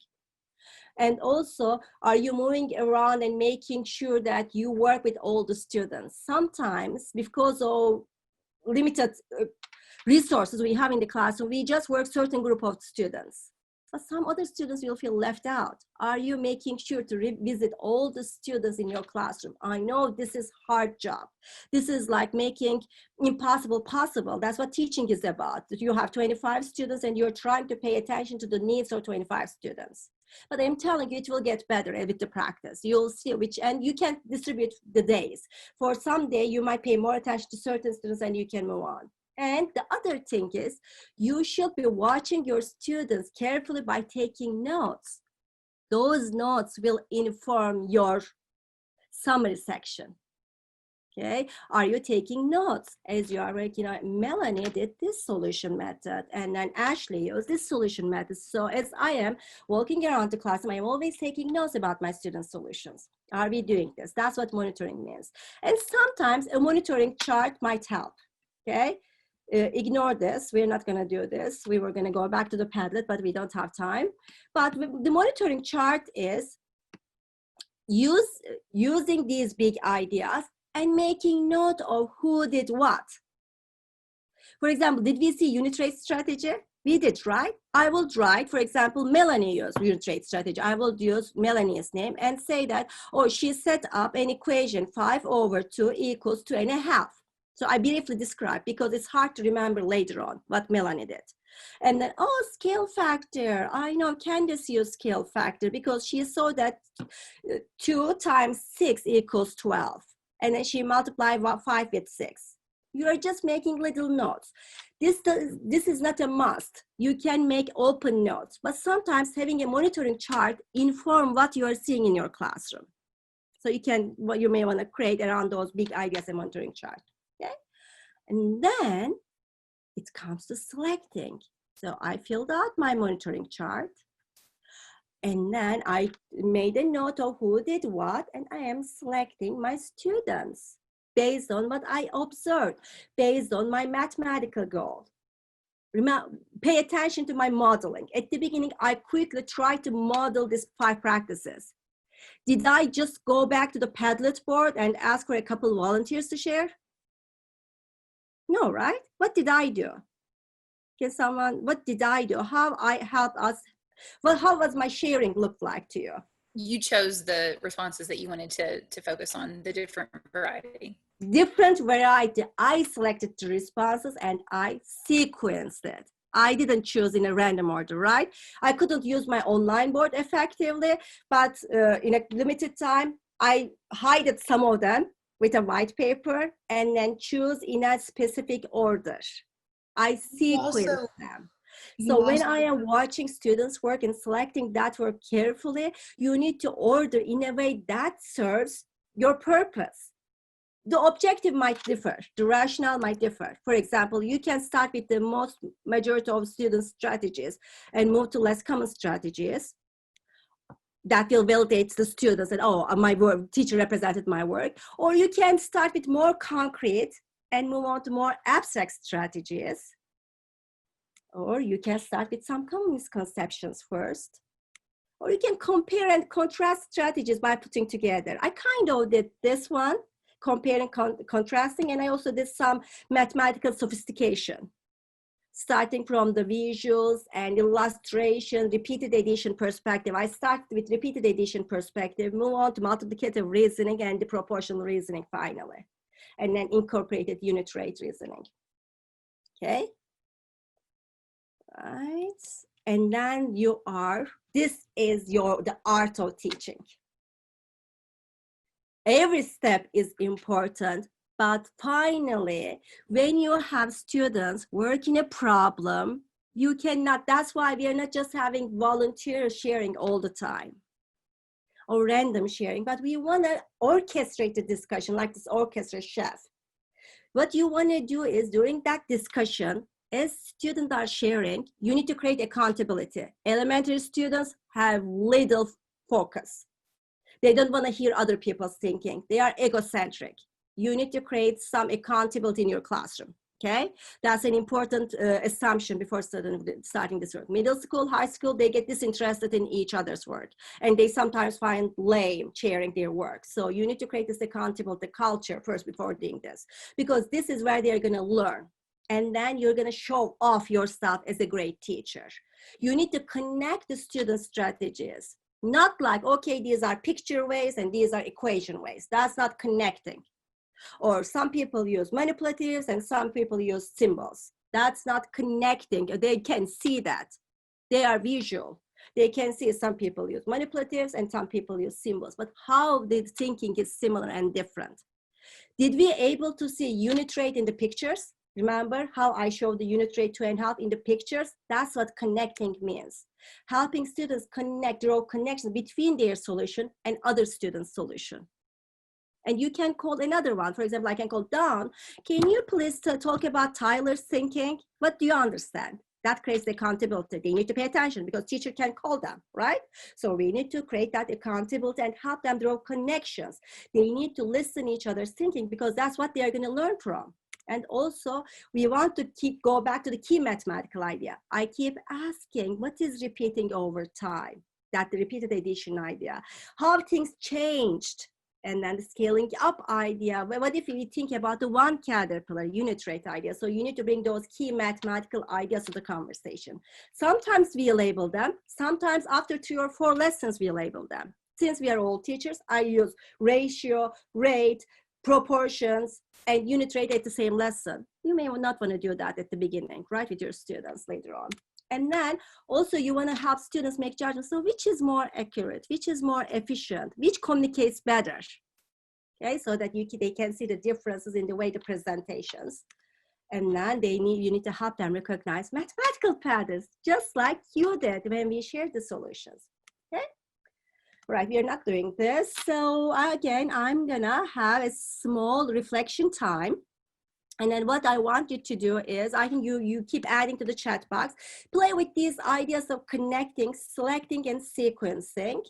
And also, are you moving around and making sure that you work with all the students? Sometimes, because of limited resources we have in the classroom, we just work certain group of students. But some other students will feel left out. Are you making sure to revisit all the students in your classroom? I know this is hard job. This is like making impossible possible. That's what teaching is about. You have 25 students and you're trying to pay attention to the needs of 25 students. But I'm telling you, it will get better with the practice. You'll see which, and you can distribute the days. For some day, you might pay more attention to certain students and you can move on. And the other thing is, you should be watching your students carefully by taking notes. Those notes will inform your summary section. Okay, are you taking notes as you are working on? Melanie did this solution method, and then Ashley used this solution method. So as I am walking around the classroom, I'm always taking notes about my students' solutions. Are we doing this? That's what monitoring means. And sometimes a monitoring chart might help. Okay. Ignore this. We're not going to do this. We were going to go back to the Padlet, but we don't have time. But the monitoring chart is using these big ideas and making note of who did what. For example, did we see unit rate strategy? We did, right? I will write, for example, Melanie used unit rate strategy. I will use Melanie's name and say that, oh, she set up an equation 5/2 equals 2.5. So I briefly describe because it's hard to remember later on what Melanie did. And then, oh, scale factor. I know Candace used scale factor because she saw that 2 times 6 equals 12. And then she multiplied 5 with 6. You are just making little notes. This is not a must. You can make open notes, but sometimes having a monitoring chart inform what you are seeing in your classroom. So you can, what you may want to create around those big ideas and monitoring chart. Okay? And then it comes to selecting. So I filled out my monitoring chart. And then I made a note of who did what, and I am selecting my students based on what I observed, based on my mathematical goal. Remember, pay attention to my modeling. At the beginning, I quickly tried to model these 5 practices. Did I just go back to the Padlet board and ask for a couple of volunteers to share? No, right? What did I do? Can someone, what did I do? How I help us? Well, how was my sharing look like to you? You chose the responses that you wanted to focus on, the different variety. Different variety. I selected the responses and I sequenced it. I didn't choose in a random order, right? I couldn't use my online board effectively, but in a limited time, I hid some of them with a white paper and then choose in a specific order. I sequenced them. So when I am watching students work and selecting that work carefully, you need to order in a way that serves your purpose. The objective might differ, the rationale might differ. For example, you can start with the most majority of students' strategies and move to less common strategies. That will validate the students and, oh, my work, teacher represented my work. Or you can start with more concrete and move on to more abstract strategies. Or you can start with some common misconceptions first. Or you can compare and contrast strategies by putting together. I kind of did this one, comparing, contrasting, and I also did some mathematical sophistication. starting from the visuals and illustration, repeated addition perspective. I start with repeated addition perspective, move on to multiplicative reasoning and the proportional reasoning finally, and then incorporated unit rate reasoning. Okay, right, and then this is the art of teaching. Every step is important, but finally, when you have students working a problem, you cannot, that's why we are not just having volunteer sharing all the time or random sharing, but we want to orchestrate the discussion like this orchestra chef. What you want to do is during that discussion, as students are sharing, you need to create accountability. Elementary students have little focus. They don't want to hear other people's thinking. They are egocentric. You need to create some accountability in your classroom, okay? That's an important assumption before starting this work. Middle school, high school, they get disinterested in each other's work, and they sometimes find lame sharing their work. So you need to create this accountability culture first before doing this, because this is where they're gonna learn. And then you're gonna show off yourself as a great teacher. You need to connect the student strategies. Not like, okay, these are picture ways and these are equation ways. That's not connecting. Or some people use manipulatives and some people use symbols. That's not connecting. They can see that. They are visual. They can see some people use manipulatives and some people use symbols, but how the thinking is similar and different. Did we able to see unit rate in the pictures? Remember how I showed the unit rate 2.5 in the pictures? That's what connecting means. Helping students draw connections between their solution and other students' solution. And you can call another one. For example, I can call Dawn. Can you please talk about Tyler's thinking? What do you understand? That creates accountability. They need to pay attention because teacher can call them, right? So we need to create that accountability and help them draw connections. They need to listen each other's thinking because that's what they are going to learn from. And also, we want to go back to the key mathematical idea. I keep asking, what is repeating over time? That the repeated addition idea. How things changed. And then the scaling up idea. What if we think about the one caterpillar unit rate idea? So you need to bring those key mathematical ideas to the conversation. Sometimes we label them. Sometimes after 3 or 4 lessons, we label them. Since we are all teachers, I use ratio, rate, proportions, and unit rate at the same lesson. You may not want to do that at the beginning, right, with your students later on. And then also you want to help students make judgments. So which is more accurate, which is more efficient, which communicates better, okay? So that they can see the differences in the way the presentations. And then you need to help them recognize mathematical patterns, just like you did when we shared the solutions, okay? Right, we are not doing this. So again, I'm gonna have a small reflection time. And then what I want you to do is, I think you keep adding to the chat box, play with these ideas of connecting, selecting, and sequencing,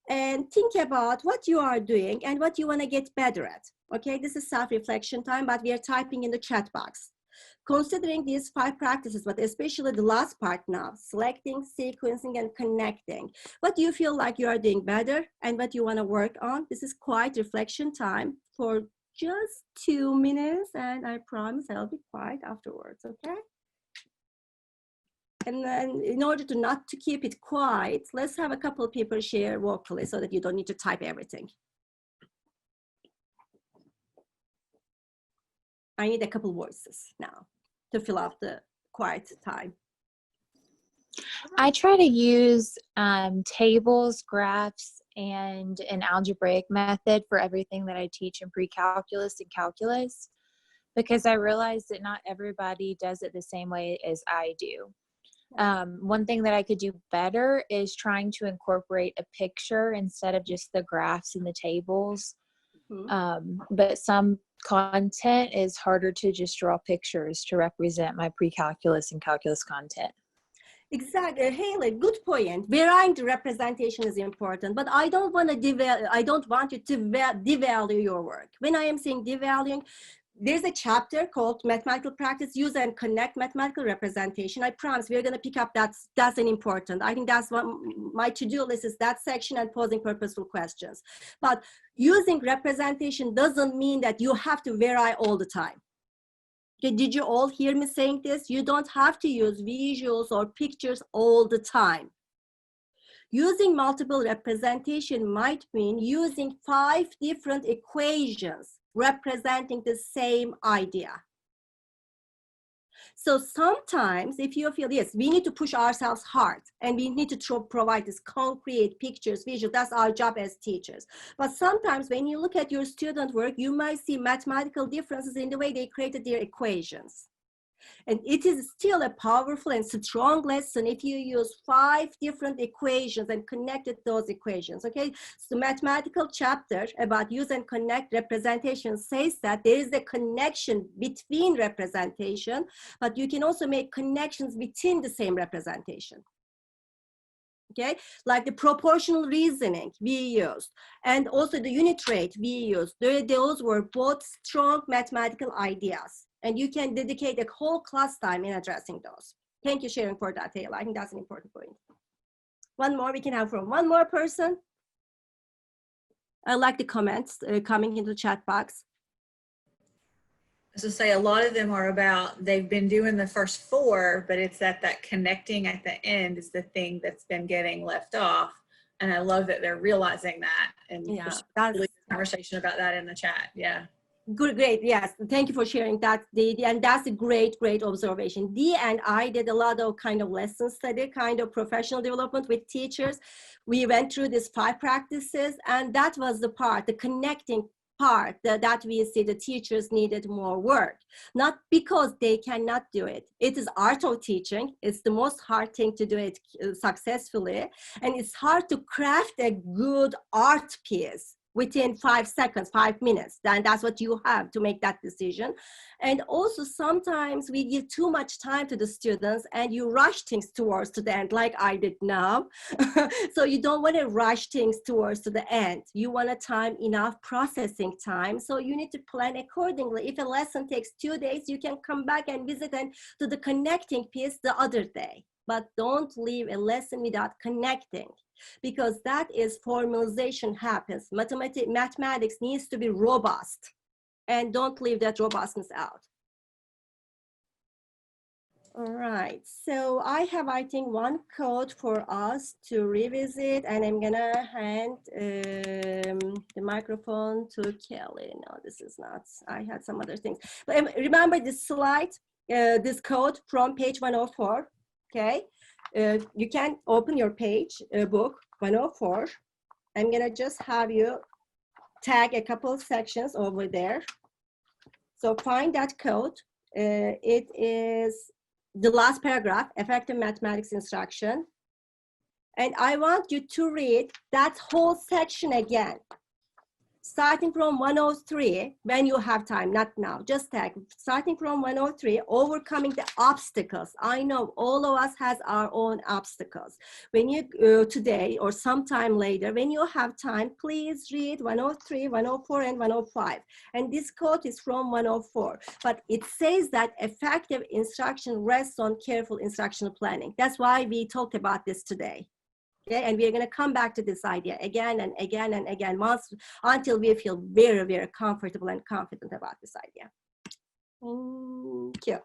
and think about what you are doing and what you wanna get better at. Okay, this is self-reflection time, but we are typing in the chat box. Considering these 5 practices, but especially the last part now, selecting, sequencing, and connecting. What do you feel like you are doing better and what you want to work on? This is quite reflection time for just 2 minutes, and I promise I'll be quiet afterwards, okay? And then in order to keep it quiet, let's have a couple of people share vocally so that you don't need to type everything. I need a couple voices now to fill up the quiet time. I try to use tables, graphs, and an algebraic method for everything that I teach in pre-calculus and calculus, because I realize that not everybody does it the same way as I do. One thing that I could do better is trying to incorporate a picture instead of just the graphs and the tables. But some content is harder to just draw pictures to represent my pre-calculus and calculus content. Exactly, Haley, good point. Varying the representation is important, but I don't want you to devalue your work. When I am saying devaluing, there's a chapter called Mathematical Practice, Use and Connect Mathematical Representation. I promise we're going to pick up that's an important. I think that's what my to-do list is, that section, and posing purposeful questions. But using representation doesn't mean that you have to vary all the time. Okay, did you all hear me saying this? You don't have to use visuals or pictures all the time. Using multiple representation might mean using 5 different equations representing the same idea. So sometimes if you feel, yes, we need to push ourselves hard and we need to provide this concrete pictures, visual, that's our job as teachers. But sometimes when you look at your student work, you might see mathematical differences in the way they created their equations. And it is still a powerful and strong lesson if you use 5 different equations and connected those equations, okay? So mathematical chapter about use and connect representation says that there is a connection between representation, but you can also make connections between the same representation. Okay, like the proportional reasoning we used, and also the unit rate we used. Those were both strong mathematical ideas. And you can dedicate a whole class time in addressing those. Thank you, Sharon, for that, Taylor. I think that's an important point. One more we can have from one more person. I like the comments coming into the chat box. As I say, a lot of them are about, they've been doing the first 4, but it's that connecting at the end is the thing that's been getting left off. And I love that they're realizing that. And yeah, that's really good conversation about that in the chat. Yeah. Good, great, yes. Thank you for sharing that, Dee. And that's a great observation. Dee and I did a lot of kind of lesson study, kind of professional development with teachers. We went through these 5 practices, and that was the part, the connecting part that we see the teachers needed more work. Not because they cannot do it. It is art of teaching. It's the most hard thing to do it successfully. And it's hard to craft a good art piece within 5 seconds, 5 minutes, then that's what you have to make that decision. And also sometimes we give too much time to the students and you rush things towards to the end, like I did now. So you don't want to rush things towards to the end. You want a time, enough processing time. So you need to plan accordingly. If a lesson takes 2 days, you can come back and visit and do the connecting piece the other day. But don't leave a lesson without connecting, because that is formalization happens. Mathematics needs to be robust, and don't leave that robustness out. All right, so I have, I think, one code for us to revisit, and I'm gonna hand the microphone to Kelly. No, this is not, I had some other things. But remember this slide, this code from page 104. Okay, you can open your page, book 104. I'm gonna just have you tag a couple of sections over there. So find that code. It is the last paragraph, effective mathematics instruction. And I want you to read that whole section again. Starting from 103, when you have time, not now, just tag, starting from 103, overcoming the obstacles. I know all of us has our own obstacles. When you, today or sometime later, when you have time, please read 103, 104, and 105. And this quote is from 104, but it says that effective instruction rests on careful instructional planning. That's why we talked about this today. Okay, and we're going to come back to this idea again and again and again until we feel very, very comfortable and confident about this idea. Thank you.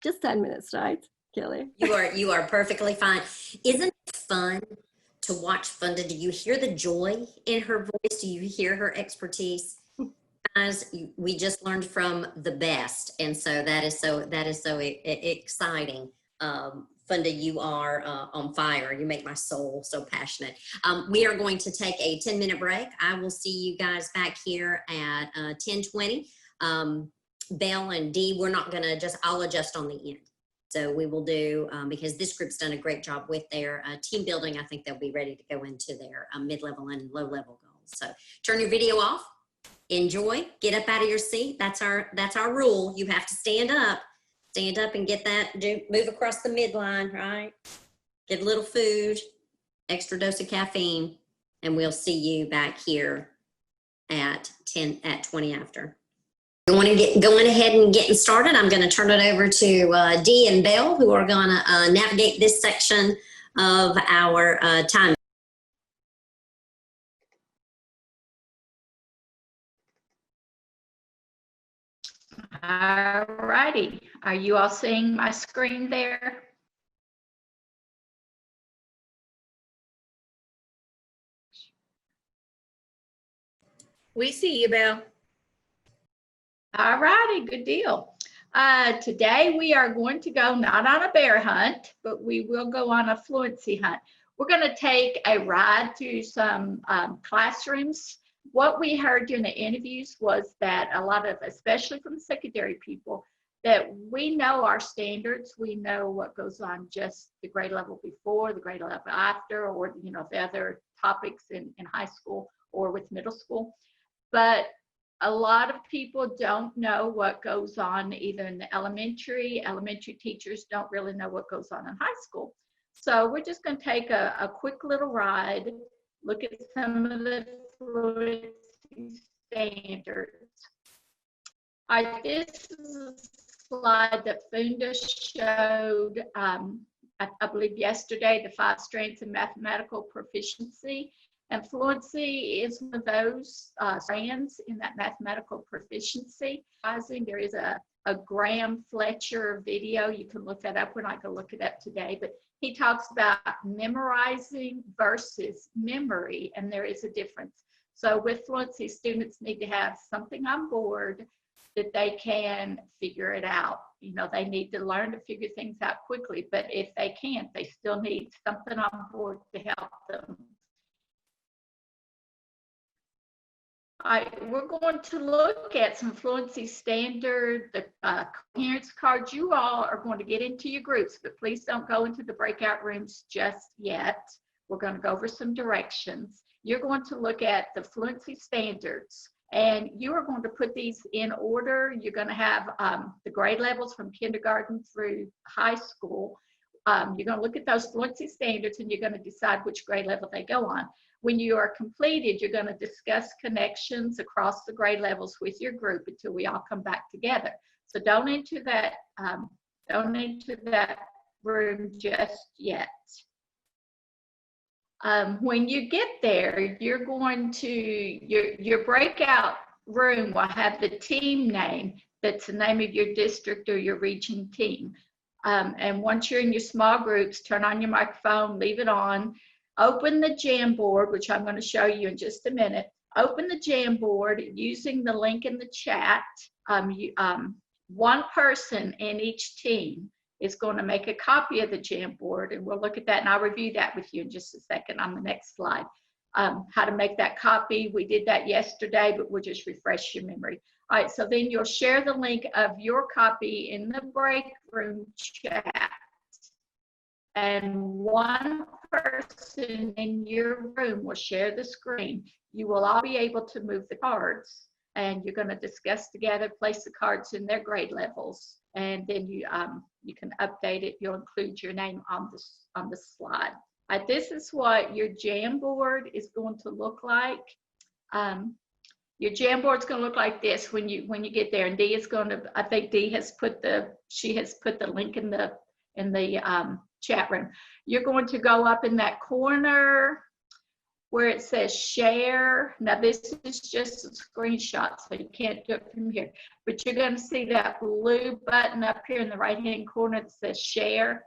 Just 10 minutes, right, Kelly? You are perfectly fine. Isn't it fun to watch Funda? Do you hear the joy in her voice? Do you hear her expertise? Guys, we just learned from the best, and so that is so exciting. Funda, you are on fire. You make my soul so passionate. We are going to take a 10-minute break. I will see you guys back here at 10:20. Belle and Dee, we're not going to I'll adjust on the end. So we will do, because this group's done a great job with their team building. I think they'll be ready to go into their mid-level and low-level goals. So turn your video off, enjoy, get up out of your seat. That's our rule. You have to stand up. Stand up and get that, move across the midline, right? Get a little food, extra dose of caffeine, and we'll see you back here at 20 after. Going ahead and getting started. I'm going to turn it over to Dee and Belle, who are going to navigate this section of our time. All righty. Are you all seeing my screen there? We see you, Belle. All righty, good deal. Today we are going to go not on a bear hunt, but we will go on a fluency hunt. We're going to take a ride through some classrooms. What we heard during the interviews was that a lot of, especially from the secondary people, that we know our standards. We know what goes on just the grade level before, the grade level after, or the other topics in high school or with middle school. But a lot of people don't know what goes on either in the elementary teachers don't really know what goes on in high school. So we're just going to take a quick little ride, look at some of the fluency standards. This is a slide that Funda showed, I believe yesterday, the 5 strengths of mathematical proficiency. And fluency is one of those strands in that mathematical proficiency. There is a Graham Fletcher video. You can look that up. We're not going to look it up today, but he talks about memorizing versus memory, and there is a difference. So with fluency, students need to have something on board that they can figure it out. They need to learn to figure things out quickly, but if they can't, they still need something on board to help them. We're going to look at some fluency standard, the coherence cards. You all are going to get into your groups, but please don't go into the breakout rooms just yet. We're going to go over some directions. You're going to look at the fluency standards, and you are going to put these in order. You're going to have the grade levels from kindergarten through high school. You're going to look at those fluency standards, and you're going to decide which grade level they go on. When you are completed, you're going to discuss connections across the grade levels with your group until we all come back together. So don't enter that room just yet. When you get there, you're going to, your breakout room will have the team name. That's the name of your district or your region team. And once you're in your small groups, turn on your microphone, leave it on. Open the Jamboard, which I'm going to show you in just a minute. Open the Jamboard using the link in the chat. One person in each team is going to make a copy of the Jamboard, and we'll look at that, and I'll review that with you in just a second on the next slide. How to make that copy. We did that yesterday, but we'll just refresh your memory. All right, so then you'll share the link of your copy in the break room chat. And one person in your room will share the screen. You will all be able to move the cards, and you're going to discuss together, place the cards in their grade levels, and then you can update it. You'll include your name on the slide. This is what your Jamboard is going to look like. Your Jamboard is going to look like this when you get there. And Dee is going to, I think Dee has put the link in the chat room. You're going to go up in that corner where it says share. Now this is just a screenshot, so you can't do it from here, but you're going to see that blue button up here in the right hand corner that says share,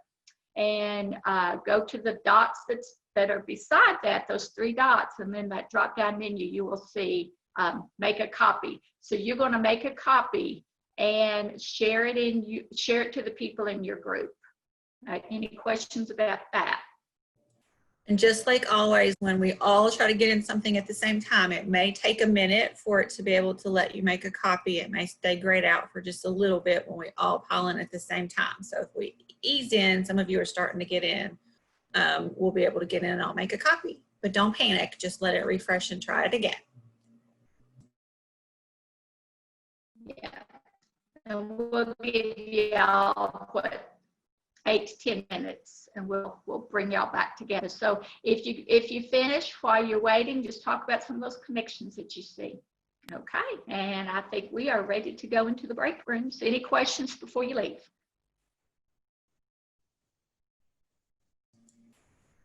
and go to the dots that are beside that, those 3 dots, and then that drop down menu you will see make a copy. So you're going to make a copy and share it to the people in your group. Any questions about that? And just like always, when we all try to get in something at the same time, it may take a minute for it to be able to let you make a copy. It may stay grayed out for just a little bit when we all pile in at the same time. So if we ease in, some of you are starting to get in, we'll be able to get in and I'll make a copy. But don't panic, just let it refresh and try it again. Yeah, and we'll give y'all, 8 to 10 minutes, and we'll bring y'all back together. So if you finish while you're waiting, just talk about some of those connections that you see. Okay, and I think we are ready to go into the break rooms. Any questions before you leave?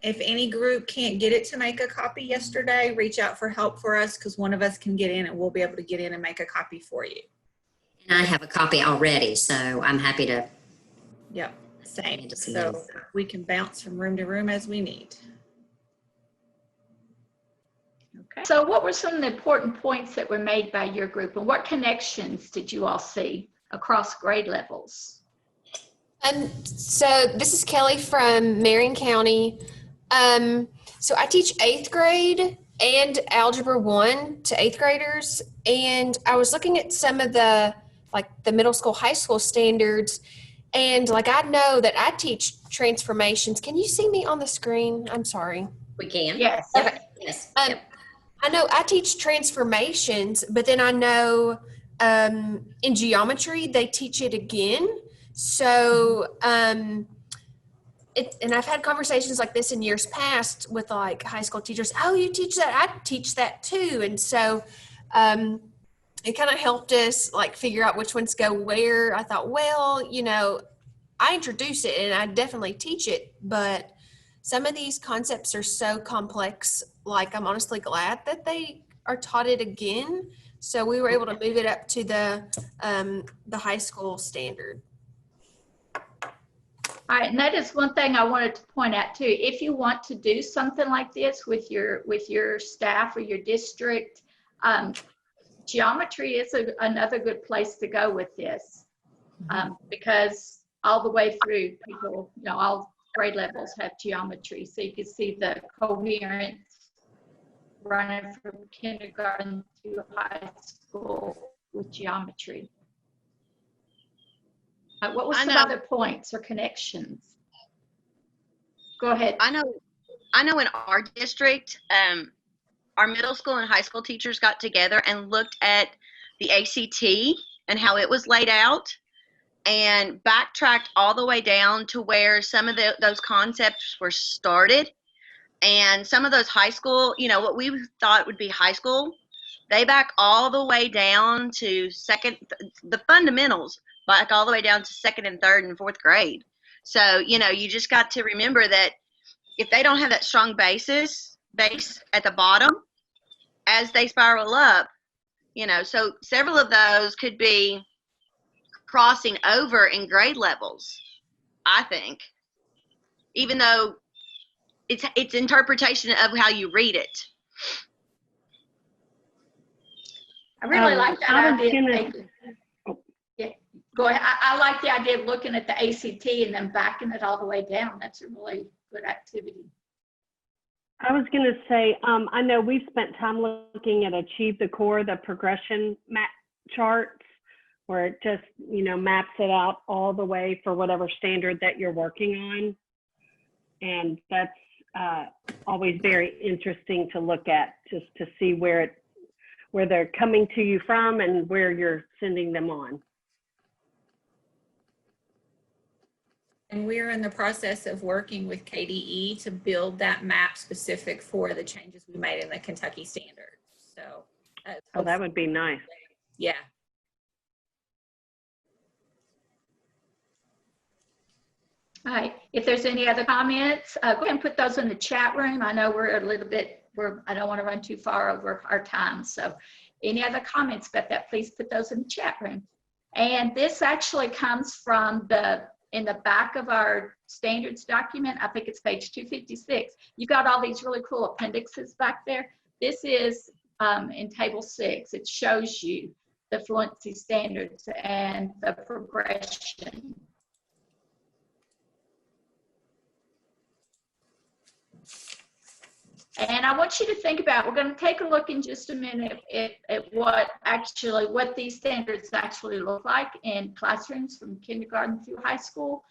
If any group can't get it to make a copy yesterday, reach out for help for us, because one of us can get in and we'll be able to get in and make a copy for you. And I have a copy already, so I'm happy to. Yep, same. Into some So things. we can bounce from room to room as we need. Okay. So what were some of the important points that were made by your group, and what connections did you all see across grade levels? So this is Kelly from Marion County. So I teach 8th grade and Algebra 1 to 8th graders. And I was looking at some of the middle school, high school standards. And I know that I teach transformations. Can you see me on the screen? I'm sorry. We can. Yes. Okay. Yes. Yep. I know I teach transformations, but then I know in geometry, they teach it again. So, and I've had conversations like this in years past with high school teachers. Oh, you teach that? I teach that too. And so it kind of helped us figure out which ones go where. I thought, well, I introduce it and I definitely teach it, but some of these concepts are so complex. I'm honestly glad that they are taught it again. So we were able to move it up to the high school standard. All right, and that is one thing I wanted to point out too. If you want to do something like this with your staff or your district, geometry is another good place to go with this, because all the way through people, all grade levels have geometry. So you can see the coherence running from kindergarten to high school with geometry. What were some other points or connections? Go ahead. I know in our district, our middle school and high school teachers got together and looked at the ACT and how it was laid out and backtracked all the way down to where some of those concepts were started. And some of those high school, what we thought would be high school, they back all the way down to the fundamentals, back all the way down to 2nd and 3rd and 4th grade. So, you just got to remember that if they don't have that strong base at the bottom, as they spiral up, so several of those could be crossing over in grade levels, I think, even though it's interpretation of how you read it. I really like that idea. Yeah, go ahead. I like the idea of looking at the ACT and then backing it all the way down. That's a really good activity. I was going to say, I know we've spent time looking at Achieve the Core, the progression map charts, where it just, maps it out all the way for whatever standard that you're working on. And that's always very interesting to look at, just to see where they're coming to you from and where you're sending them on. And we're in the process of working with KDE to build that map specific for the changes we made in the Kentucky standards. So, oh, that would be nice. Yeah. All right, if there's any other comments, go ahead and put those in the chat room. I know we're a little bit, I don't want to run too far over our time. So any other comments about that, please put those in the chat room. And this actually comes from in the back of our standards document. I think it's page 256. You've got all these really cool appendixes back there. This is in table 6. It shows you the fluency standards and the progression. And I want you to think about, we're going to take a look in just a minute at what these standards actually look like in classrooms from kindergarten through high school.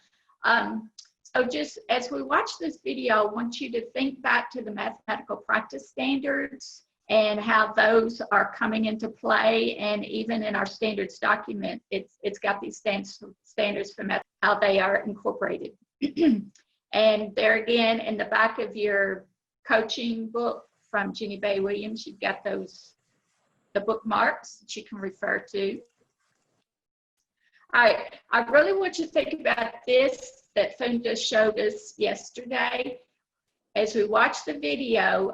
So just as we watch this video, I want you to think back to the mathematical practice standards and how those are coming into play. And even in our standards document, it's got these standards for math, how they are incorporated. And there again, in the back of your coaching book from Jenny Bay Williams, you've got the bookmarks that you can refer to. All right, I really want you to think about this that Fung just showed us yesterday. As we watch the video,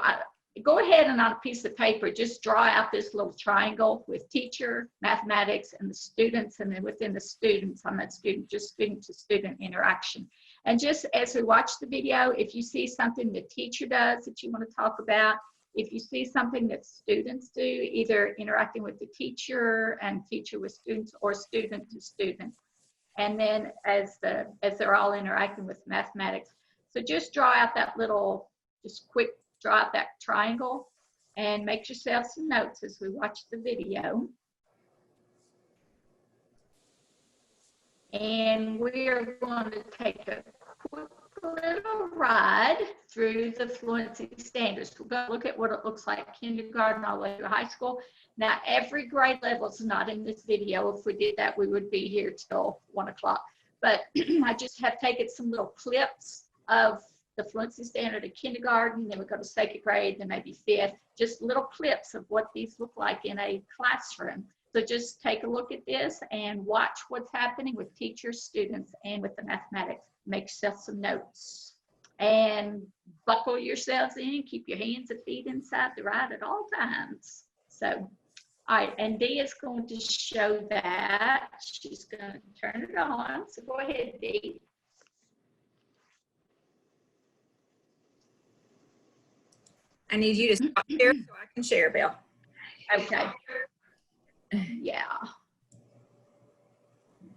go ahead and on a piece of paper, just draw out this little triangle with teacher, mathematics, and the students, and then within the students on that student, just student to student interaction. And just as we watch the video, if you see something the teacher does that you want to talk about, if you see something that students do, either interacting with the teacher and teacher with students or student to student, and then as they're all interacting with mathematics. So just draw out that little, just quick draw out that triangle and make yourself some notes as we watch the video. And we are going to take a quick little ride through the fluency standards. We're going to look at what it looks like kindergarten all the way to high school. Now, every grade level is not in this video. If we did that, we would be here till 1 o'clock. But I just have taken some little clips of the fluency standard of kindergarten, then we go to second grade, then maybe fifth, just little clips of what these look like in a classroom. So just take a look at this and watch what's happening with teachers, students, and with the mathematics. Make yourself some notes and buckle yourselves in, keep your hands and feet inside the ride at all times. So, all right, and Dee is going to show that. She's going to turn it on. So go ahead, Dee. I need you to stop here so I can share, Bill. Okay. Yeah.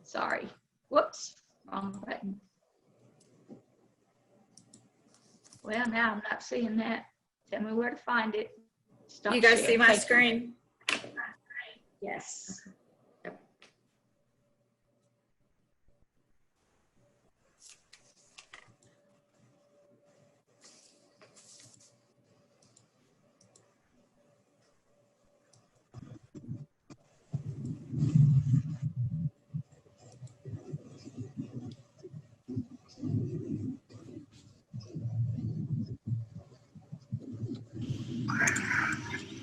Sorry. Whoops. Wrong button. Well, now I'm not seeing that. Tell me where to find it. Stop You guys sharing. see my Thank you. screen? Yes.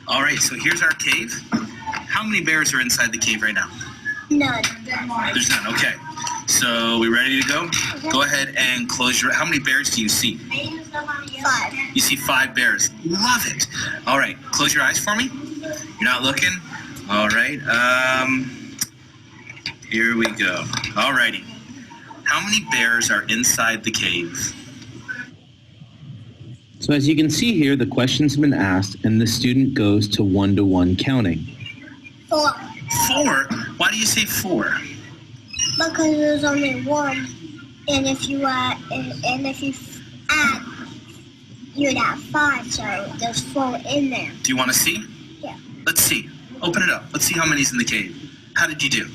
All right, so here's our cave. How many bears are inside the cave right now? None. There's none, okay. So we ready to go? Go ahead and close your, how many bears do you see? 5. You see 5 bears. Love it. All right, close your eyes for me. You're not looking? All right, here we go. All righty. How many bears are inside the cave? So as you can see here, the questions have been asked and the student goes to one-to-one counting. 4. 4? Why do you say 4? Because there's only 1, and if you add, you'd have 5. So there's 4 in there. Do you want to see? Yeah. Let's see. Open it up. Let's see how many's in the cave. How did you do?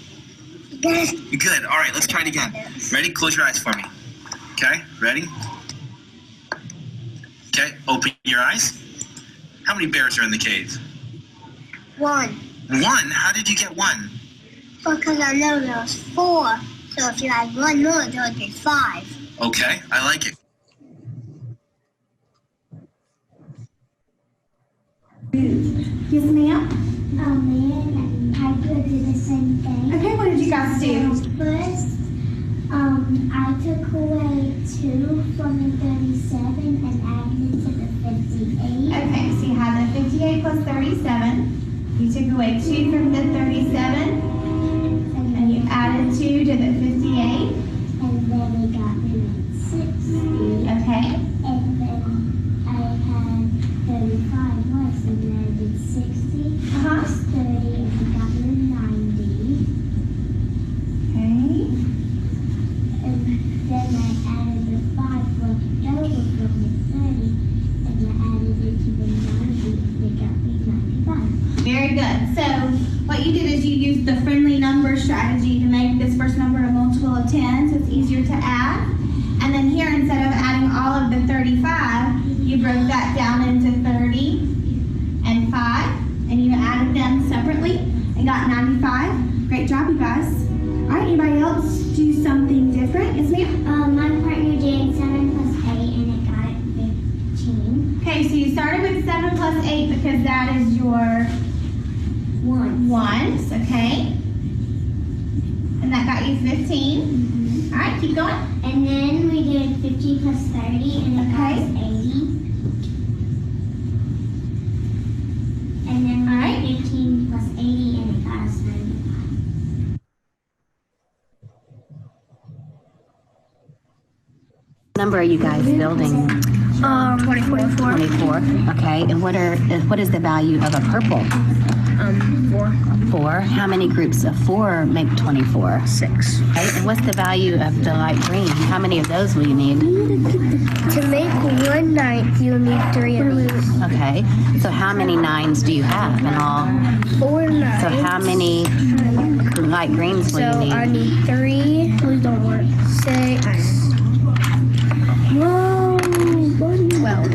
Good. Good. All right, let's try it again. Ready? Close your eyes for me. Okay, ready? Okay, open your eyes. How many bears are in the cave? 1. 1? How did you get 1? Because I know there's 4. So if you add 1 more, there would be 5. Okay, I like it. Yes, ma'am. Me and Piper did the same thing. Okay, what did you guys do? First, I took away 2 from the 37 and added it to the 58. Okay, so you had the 58 plus 37. You took away 2 from the 37, and you added 2 to the 58. And then we got rid of 60. Okay. And then I had 35 less, and then I did 60 plus 30, and we got rid of 90. Okay. And then I added the 5 left over from the 30, and I added it to the 90, and it got me 95. Very good. So what you did is you used the friendly number strategy to make this first number a multiple of 10, so it's easier to add. And then here, instead of adding all of the 35, you broke that down into 30 and 5, and you added them separately and got 95. Great job, you guys. All right, anybody else do something different? Yes, ma'am? My partner did 7 plus 8, and it got it 15. Okay, so you started with 7 plus 8 because that is your ones, okay? And that got you 15. Mm-hmm. All right, keep going. And then we did 50 plus 30, and it got us 80. number are you guys building? 24. 24. Okay. And what is the value of a purple? 4. 4. How many groups of 4 make 24? 6. Okay. And what's the value of the light green? How many of those will you need? To make 1 9th, you'll need 3 of these. Okay. So how many 9s do you have in all? 4 9. So how many light greens will you need? I need 3. Please don't work. 6. Whoa. 12.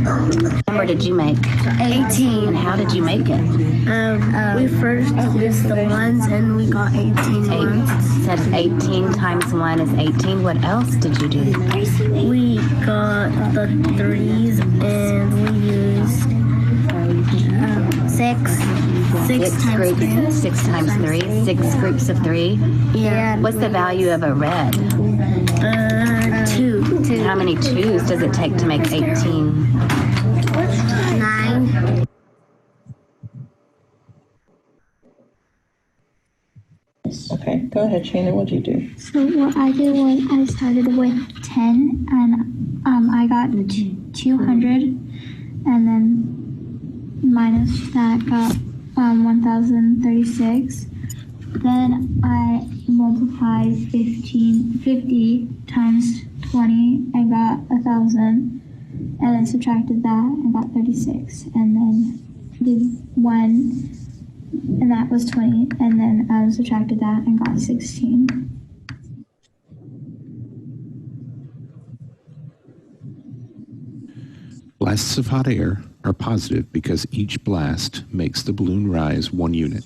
What number did you make? 18. And how did you make it? We first used the ones and we got 18 ones. Said 18 times 1 is 18. What else did you do? We got the 3s and we used 6. 6 times 3. 6 times 3. 6 groups of 3. Yeah. What's the value of a red? 2. How many 2s does it take to make 18? 9. Okay, go ahead, Shannon. What'd you do? So what I did was I started with 10 and I got 200 and then minus that got 1036. Then I multiplied 50 times 20 and got 1,000 and then subtracted that and got 36 and then did 1 and that was 20 and then subtracted that and got 16. Blasts of hot air are positive because each blast makes the balloon rise 1 unit.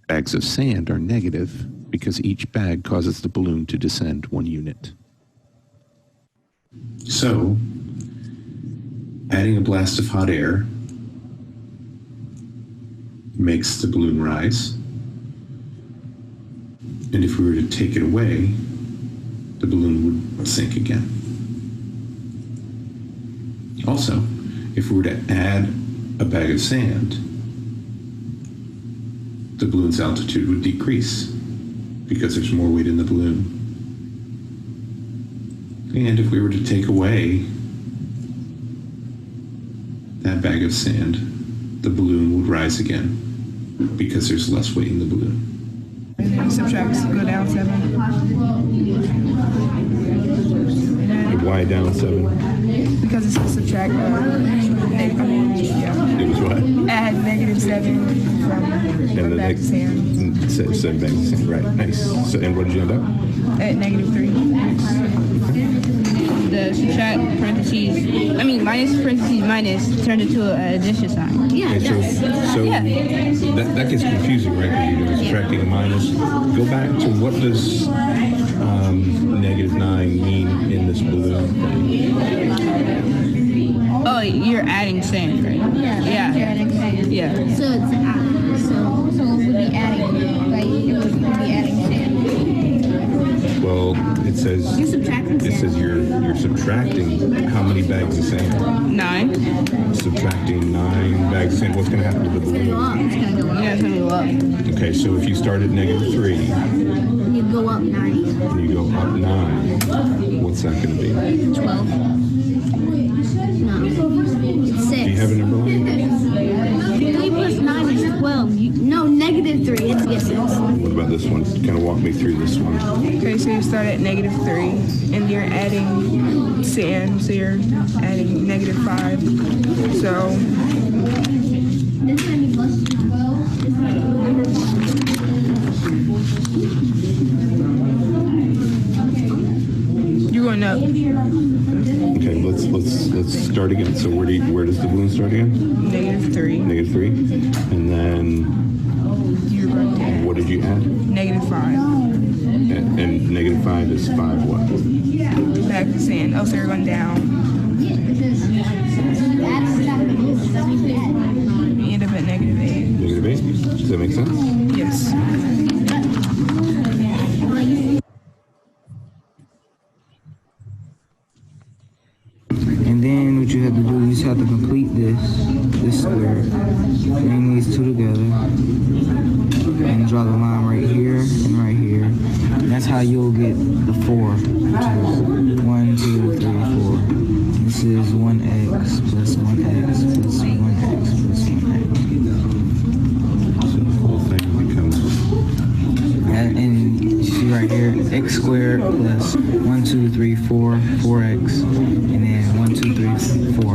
Bags of sand are negative because each bag causes the balloon to descend 1 unit. So, adding a blast of hot air makes the balloon rise. And if we were to take it away, the balloon would sink again. Also, if we were to add a bag of sand, the balloon's altitude would decrease because there's more weight in the balloon. And if we were to take away that bag of sand, the balloon would rise again because there's less weight in the balloon. Subtract, go down 7. Why down 7? Because it's a subtract. It was what? Add -7 from And back to sand. 7 back to sand, right, nice. So, and what did you end up? At -3. The subtract parentheses, minus parentheses minus turned into an addition sign. Yeah, Okay, so that gets confusing, right? Because you're subtracting a minus. Go back to what does -9 mean in this balloon? Oh, you're adding sand, right? Yeah. You're adding sand. Yeah. So it's so it would be adding sand. Well, it says you're subtracting how many bags of sand? 9. Subtracting 9 bags of sand. What's going to happen to the balloon? It's gonna go up. Yeah, it's gonna go up. Okay, so if you start at -3 You go up 9. and you go up 9, what's that going to be? 12. No. It's 6. Do you have a number line? 3 plus 9 is 12. No, -3. It's yes. What about this one? Kind of walk me through this one. Okay, so you start at -3, and you're adding sand, so you're adding -5. So This one you plus 12. you're going up. Okay, let's start again. So where does the balloon start again? -3. -3, and then what did you add? -5. And -5 is 5 what? Back to sand. Oh, so you're going down. You end up at -8. -8? Does that make sense? Yes. And then what you have to do, you just have to complete this square. Bring these two together. And draw the line right here and right here. And that's how you'll get the 4. 1, 2, 3, 4. This is 1x plus 1x plus 1x plus 1x. So the whole thing becomes. And you see right here, x squared plus 1, 2, 3, 4, 4x, and then 1, 2, 3, 4.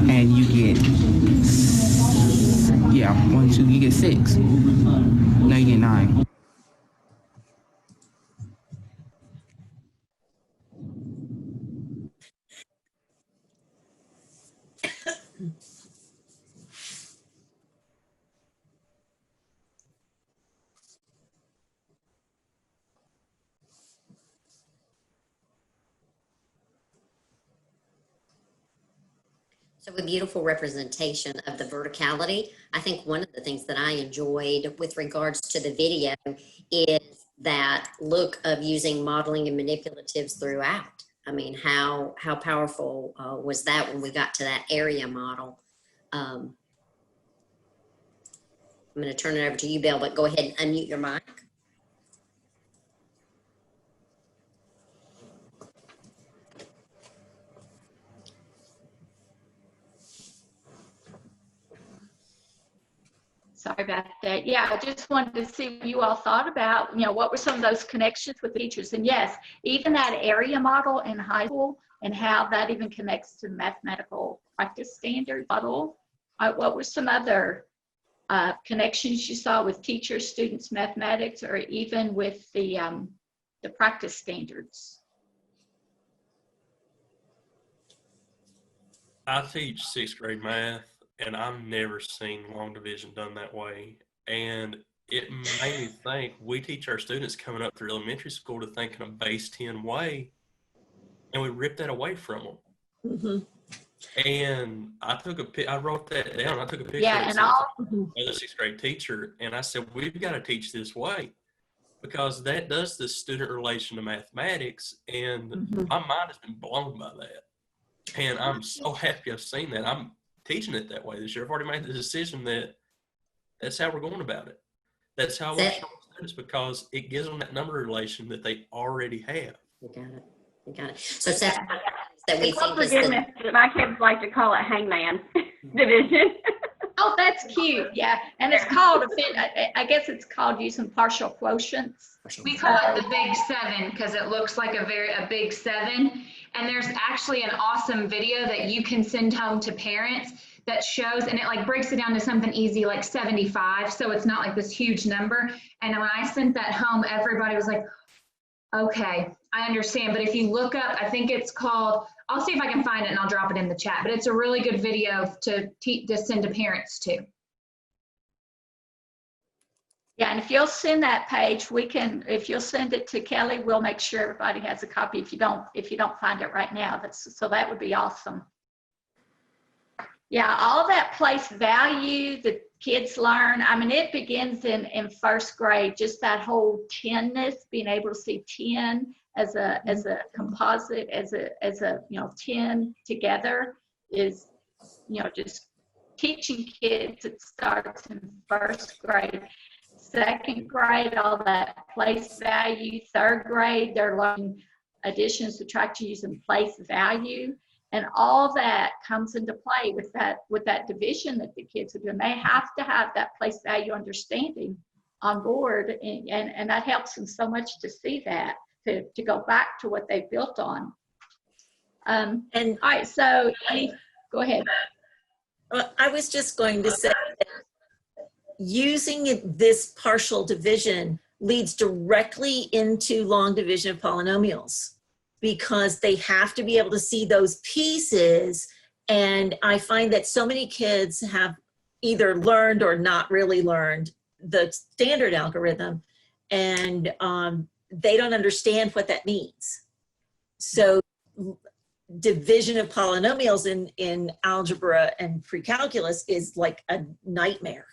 And you get, yeah, 1, 2, you get 6. No, you get 9. So a beautiful representation of the verticality. I think one of the things that I enjoyed with regards to the video is that look of using modeling and manipulatives throughout. I mean, how powerful was that when we got to that area model? I'm going to turn it over to you, Bill, but go ahead and unmute your mic. Sorry about that. Yeah, I just wanted to see what you all thought about, what were some of those connections with teachers? And yes, even that area model in high school and how that even connects to mathematical practice standard model. What were some other connections you saw with teachers, students, mathematics, or even with the practice standards? I teach 6th grade math, and I've never seen long division done that way. And it made me think, we teach our students coming up through elementary school to think in a base 10 way, and we rip that away from them. Mm-hmm. And I wrote that down. I took a picture of the 6th grade teacher, and I said, we've got to teach this way, because that does the student relation to mathematics, and my mind has been blown by that. And I'm so happy I've seen that. I'm teaching it that way this year. I've already made the decision that that's how we're going about it. That's how we're showing students, because it gives them that number relation that they already have. You got it. You got it. So Seth, that we think is my kids like to call it hangman division. Oh, that's cute. Yeah. And it's called, I guess it's called using partial quotients. We call it the big 7 because it looks like a big 7. And there's actually an awesome video that you can send home to parents that shows, and it like breaks it down to something easy like 75. So it's not like this huge number. And when I sent that home, everybody was like, okay, I understand. But if you look up, I think it's called, I'll see if I can find it and I'll drop it in the chat, but it's a really good video to send to parents too. Yeah, and if you'll send that page, if you'll send it to Kelly, we'll make sure everybody has a copy if you don't find it right now. So that would be awesome. Yeah, all that place value that kids learn, I mean, it begins in 1st grade, just that whole 10ness, being able to see 10 as a composite, as a 10 together is, just teaching kids. It starts in 1st grade. 2nd grade, all that place value. 3rd grade, they're learning addition, subtraction using place value. And all that comes into play with that division that the kids are doing. They have to have that place value understanding on board. And that helps them so much to see that, to go back to what they built on. And all right, so go ahead. I was just going to say that using this partial division leads directly into long division of polynomials, because they have to be able to see those pieces. And I find that so many kids have either learned or not really learned the standard algorithm, and they don't understand what that means. So division of polynomials in algebra and pre-calculus is like a nightmare.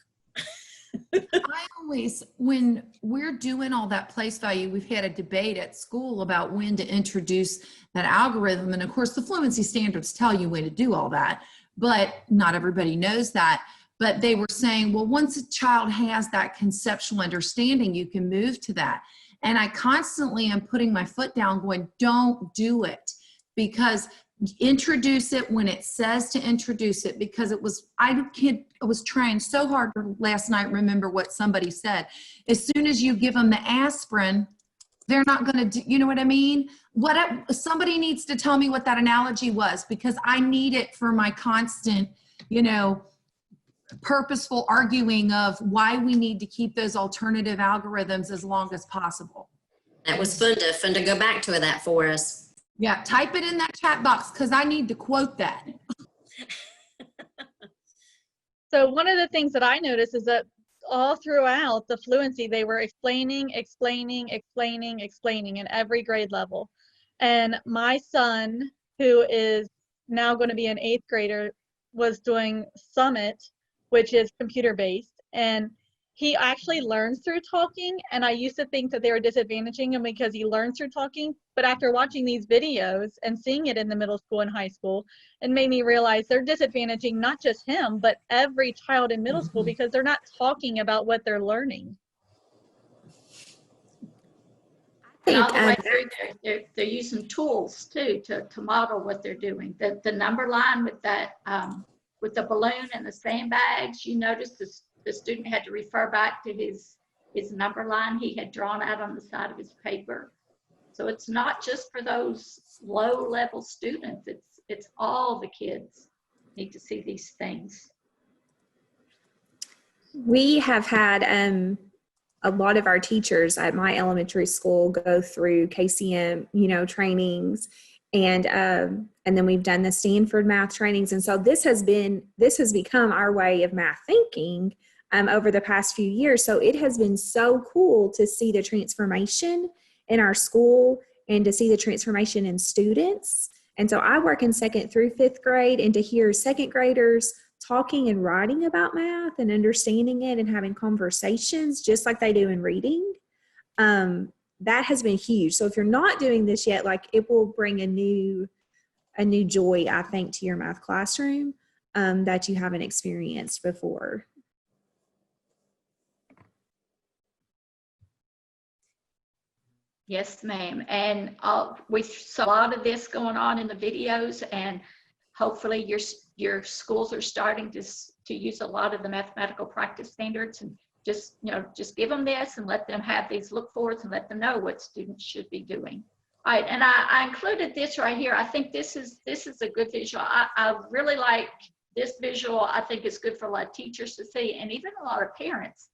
I always, when we're doing all that place value, we've had a debate at school about when to introduce that algorithm. And of course, the fluency standards tell you when to do all that, but not everybody knows that. But they were saying, well, once a child has that conceptual understanding, you can move to that. And I constantly am putting my foot down going, don't do it, because introduce it when it says to introduce it, because I was trying so hard last night, remember what somebody said. As soon as you give them the aspirin, they're not going to do, you know what I mean? Somebody needs to tell me what that analogy was, because I need it for my constant, purposeful arguing of why we need to keep those alternative algorithms as long as possible. That was fun to go back to that for us. Yeah, type it in that chat box because I need to quote that. So one of the things that I noticed is that all throughout the fluency, they were explaining in every grade level. And my son, who is now going to be an 8th grader, was doing Summit, which is computer-based. And he actually learns through talking. And I used to think that they were disadvantaging him because he learns through talking. But after watching these videos and seeing it in the middle school and high school, it made me realize they're disadvantaging not just him, but every child in middle school, because they're not talking about what they're learning. And all the way through, they're using tools too to model what they're doing. The number line with that, with the balloon and the sandbags, you notice the student had to refer back to his number line he had drawn out on the side of his paper. So it's not just for those low-level students. It's all the kids need to see these things. We have had a lot of our teachers at my elementary school go through KCM, trainings, and then we've done the Stanford math trainings. And so this has become our way of math thinking over the past few years. So it has been so cool to see the transformation in our school and to see the transformation in students. And so I work in 2nd through 5th grade, and to hear 2nd graders talking and writing about math and understanding it and having conversations just like they do in reading, that has been huge. So if you're not doing this yet, it will bring a new joy, I think, to your math classroom that you haven't experienced before. Yes, ma'am. And we saw a lot of this going on in the videos, and hopefully your schools are starting to use a lot of the mathematical practice standards, and just give them this and let them have these look forwards and let them know what students should be doing. All right, and I included this right here. I think this is a good visual. I really like this visual. I think it's good for a lot of teachers to see, and even a lot of parents.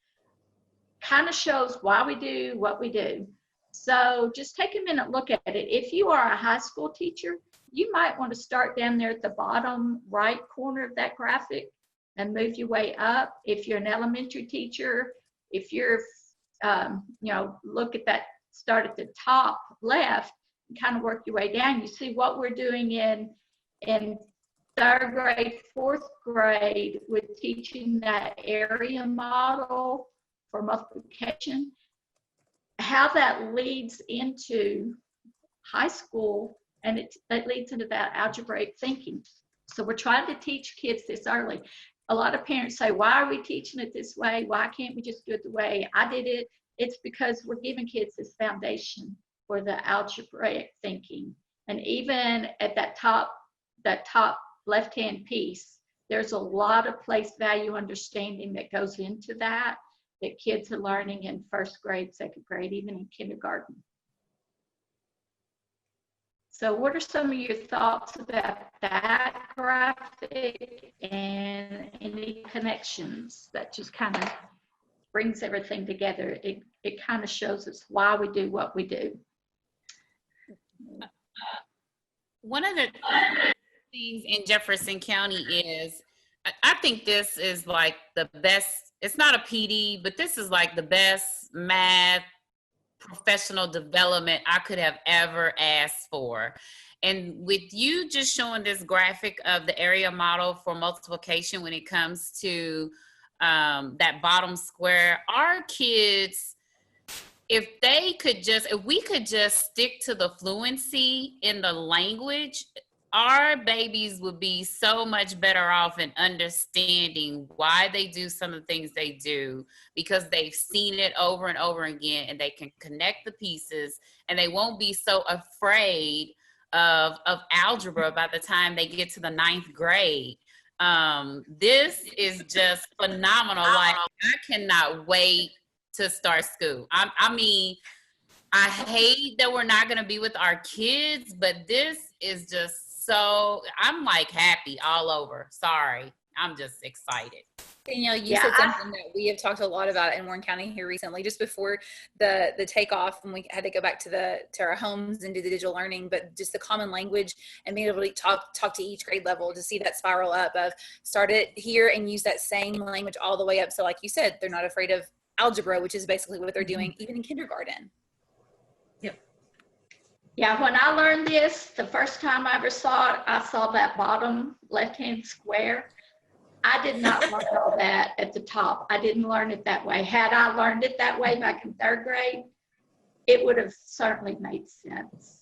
Kind of shows why we do what we do. So just take a minute, look at it. If you are a high school teacher, you might want to start down there at the bottom right corner of that graphic and move your way up. If you're an elementary teacher, if you're, look at that, start at the top left and kind of work your way down. You see what we're doing in 3rd grade, 4th grade with teaching that area model for multiplication. How that leads into high school, and it leads into that algebraic thinking. So we're trying to teach kids this early. A lot of parents say, why are we teaching it this way? Why can't we just do it the way I did it? It's because we're giving kids this foundation for the algebraic thinking. And even at that top left-hand piece, there's a lot of place value understanding that goes into that kids are learning in 1st grade, 2nd grade, even in kindergarten. So what are some of your thoughts about that graphic and any connections that just kind of brings everything together? It kind of shows us why we do what we do. One of the things in Jefferson County is, I think this is like the best, it's not a PD, but this is like the best math professional development I could have ever asked for. And with you just showing this graphic of the area model for multiplication when it comes to that bottom square, our kids, if we could just stick to the fluency in the language, our babies would be so much better off in understanding why they do some of the things they do, because they've seen it over and over again, and they can connect the pieces, and they won't be so afraid of algebra by the time they get to the 9th grade. This is just phenomenal. Like, I cannot wait to start school. I mean, I hate that we're not going to be with our kids, but this is just so, I'm like happy all over. Sorry. I'm just excited. Danielle, you said something that we have talked a lot about in Warren County here recently, just before the takeoff, when we had to go back to our homes and do the digital learning, but just the common language and being able to talk to each grade level, to see that spiral up of start it here and use that same language all the way up. So like you said, they're not afraid of algebra, which is basically what they're doing even in kindergarten. Yep. Yeah, when I learned this, the first time I ever saw it, I saw that bottom left-hand square. I did not learn all that at the top. I didn't learn it that way. Had I learned it that way back in 3rd grade, it would have certainly made sense.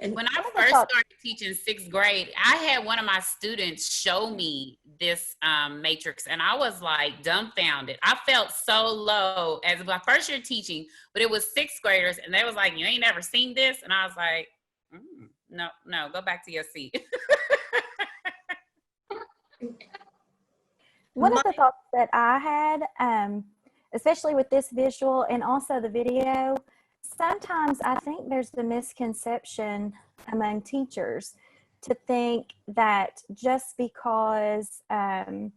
And when I first started teaching 6th grade, I had one of my students show me this matrix, and I was like dumbfounded. I felt so low as my first year teaching, but it was 6th graders, and they was like, "You ain't never seen this?" And I was like, no, go back to your seat. One of the thoughts that I had, especially with this visual and also the video, sometimes I think there's the misconception among teachers to think that just because a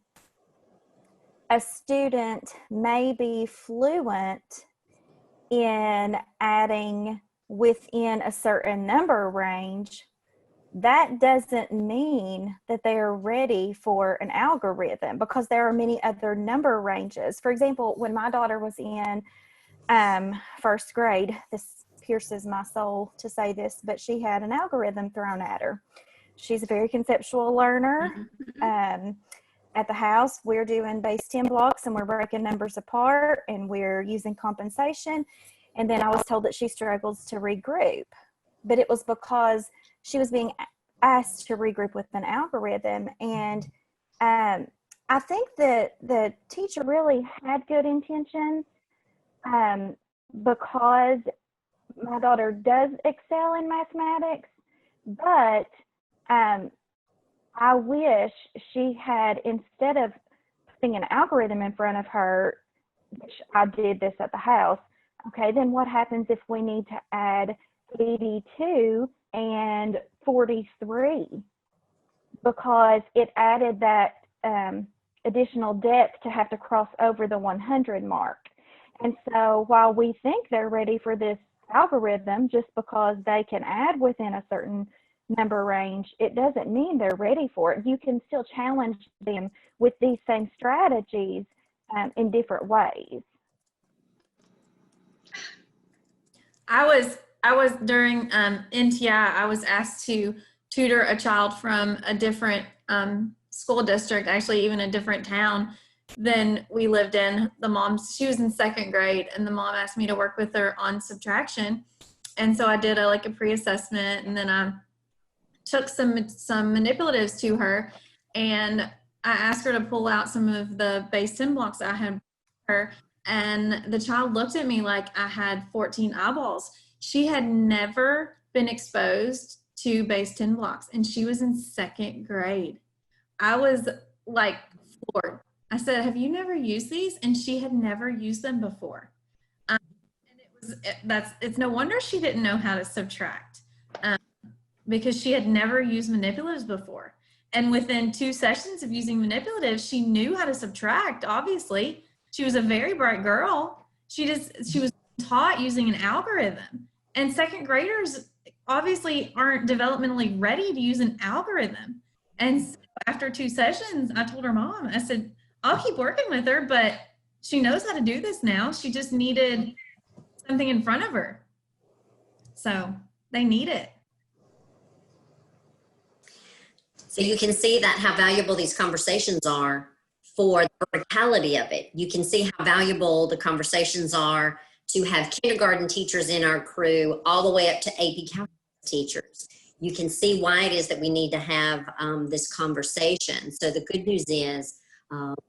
student may be fluent in adding within a certain number range, that doesn't mean that they are ready for an algorithm, because there are many other number ranges. For example, when my daughter was in 1st grade, this pierces my soul to say this, but she had an algorithm thrown at her. She's a very conceptual learner. At the house, we're doing base 10 blocks and we're breaking numbers apart and we're using compensation. And then I was told that she struggles to regroup, but it was because she was being asked to regroup with an algorithm. And I think that the teacher really had good intentions, because my daughter does excel in mathematics, but I wish she had, instead of putting an algorithm in front of her, which I did this at the house, okay, then what happens if we need to add 82 and 43? Because it added that additional depth to have to cross over the 100 mark. And so while we think they're ready for this algorithm just because they can add within a certain number range, it doesn't mean they're ready for it. You can still challenge them with these same strategies in different ways. I was during NTI, I was asked to tutor a child from a different school district, actually even a different town than we lived in. The mom, she was in 2nd grade, and the mom asked me to work with her on subtraction. And so I did a pre-assessment, and then I took some manipulatives to her, and I asked her to pull out some of the base 10 blocks I had for her, and the child looked at me like I had 14 eyeballs. She had never been exposed to base 10 blocks, and she was in 2nd grade. I was like floored. I said, "Have you never used these?" And she had never used them before. And it's no wonder she didn't know how to subtract, because she had never used manipulatives before. And within 2 sessions of using manipulatives, she knew how to subtract. Obviously, she was a very bright girl. She was taught using an algorithm. And 2nd graders obviously aren't developmentally ready to use an algorithm. And so after 2 sessions, I told her mom, I said, "I'll keep working with her, but she knows how to do this now. She just needed something in front of her." So they need it. So you can see that how valuable these conversations are for the verticality of it. You can see how valuable the conversations are to have kindergarten teachers in our crew all the way up to AP Calculus teachers. you can see why it is that we need to have this conversation. So the good news is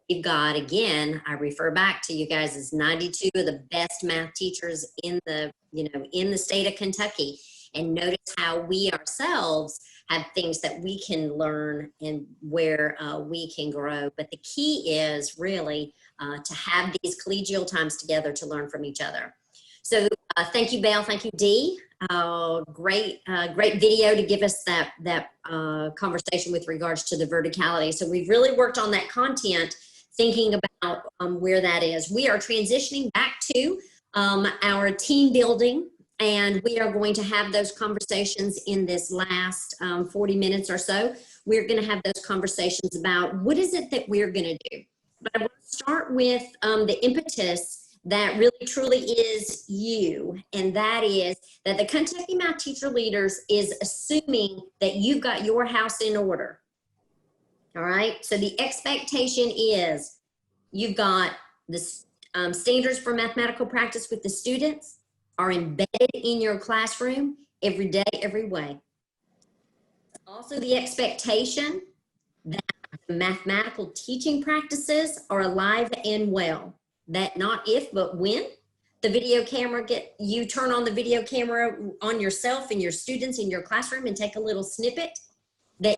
we've got, again, I refer back to you guys as 92 of the best math teachers in the, in the state of Kentucky. And notice how we ourselves have things that we can learn and where we can grow. But the key is really to have these collegial times together to learn from each other. So thank you, Belle. Thank you, Dee. Great video to give us that conversation with regards to the verticality. So we've really worked on that content, thinking about where that is. We are transitioning back to our team building, and we are going to have those conversations in this last 40 minutes or so. We're going to have those conversations about what is it that we're going to do. But I want to start with the impetus that really truly is you, and that is that the Kentucky Math Teacher Leaders is assuming that you've got your house in order. All right, so the expectation is you've got the standards for mathematical practice with the students are embedded in your classroom every day, every way. Also the expectation that the mathematical teaching practices are alive and well. That not if, but when the video camera you turn on the video camera on yourself and your students in your classroom and take a little snippet, that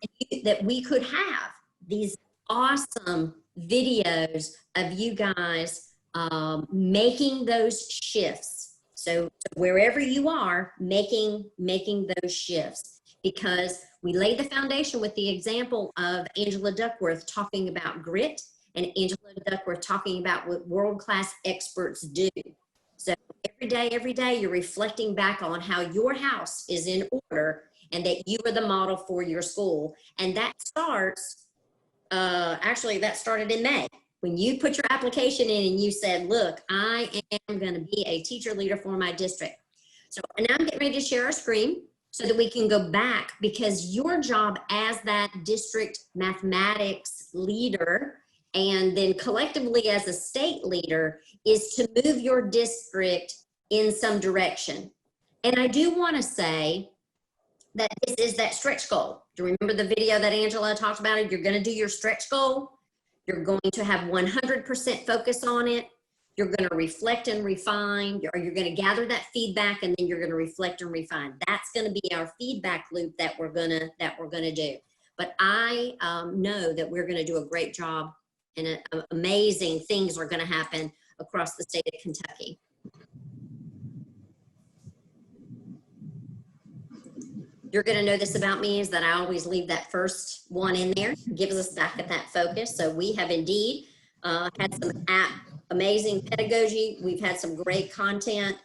we could have these awesome videos of you guys making those shifts. So wherever you are, making those shifts, because we laid the foundation with the example of Angela Duckworth talking about grit, and Angela Duckworth talking about what world-class experts do. So every day, you're reflecting back on how your house is in order and that you are the model for your school. And that starts, actually that started in May. When you put your application in and you said, look, I am gonna be a teacher leader for my district. So now I'm getting ready to share our screen so that we can go back, because your job as that district mathematics leader and then collectively as a state leader is to move your district in some direction. And I do want to say that this is that stretch goal. Do you remember the video that Angela talked about? It? You're going to do your stretch goal. You're going to have 100% focus on it. You're going to reflect and refine, or you're going to gather that feedback, and then you're going to reflect and refine. That's going to be our feedback loop that we're going to do. But I know that we're going to do a great job, and amazing things are going to happen across the state of Kentucky. You're going to know this about me is that I always leave that first one in there, gives us back at that focus. So we have indeed had some amazing pedagogy. We've had some great content,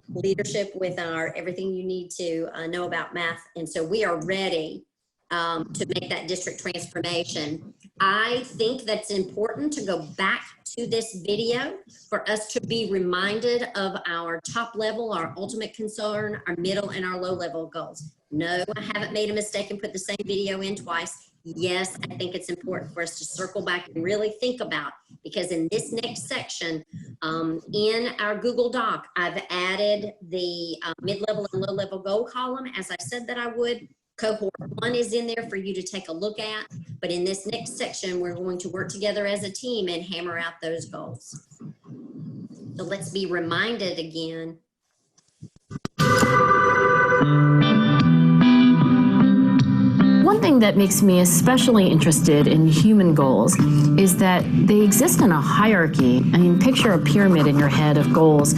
leadership with our everything you need to know about math. And so we are ready to make that district transformation. I think that's important to go back to this video for us to be reminded of our top level, our ultimate concern, our middle and our low level goals. No, I haven't made a mistake and put the same video in twice. Yes, I think it's important for us to circle back and really think about, because in this next section, in our Google Doc, I've added the mid-level and low-level goal column, as I said that I would. Cohort 1 is in there for you to take a look at, but in this next section, we're going to work together as a team and hammer out those goals. So let's be reminded again. One thing that makes me especially interested in human goals is that they exist in a hierarchy. I mean, picture a pyramid in your head of goals.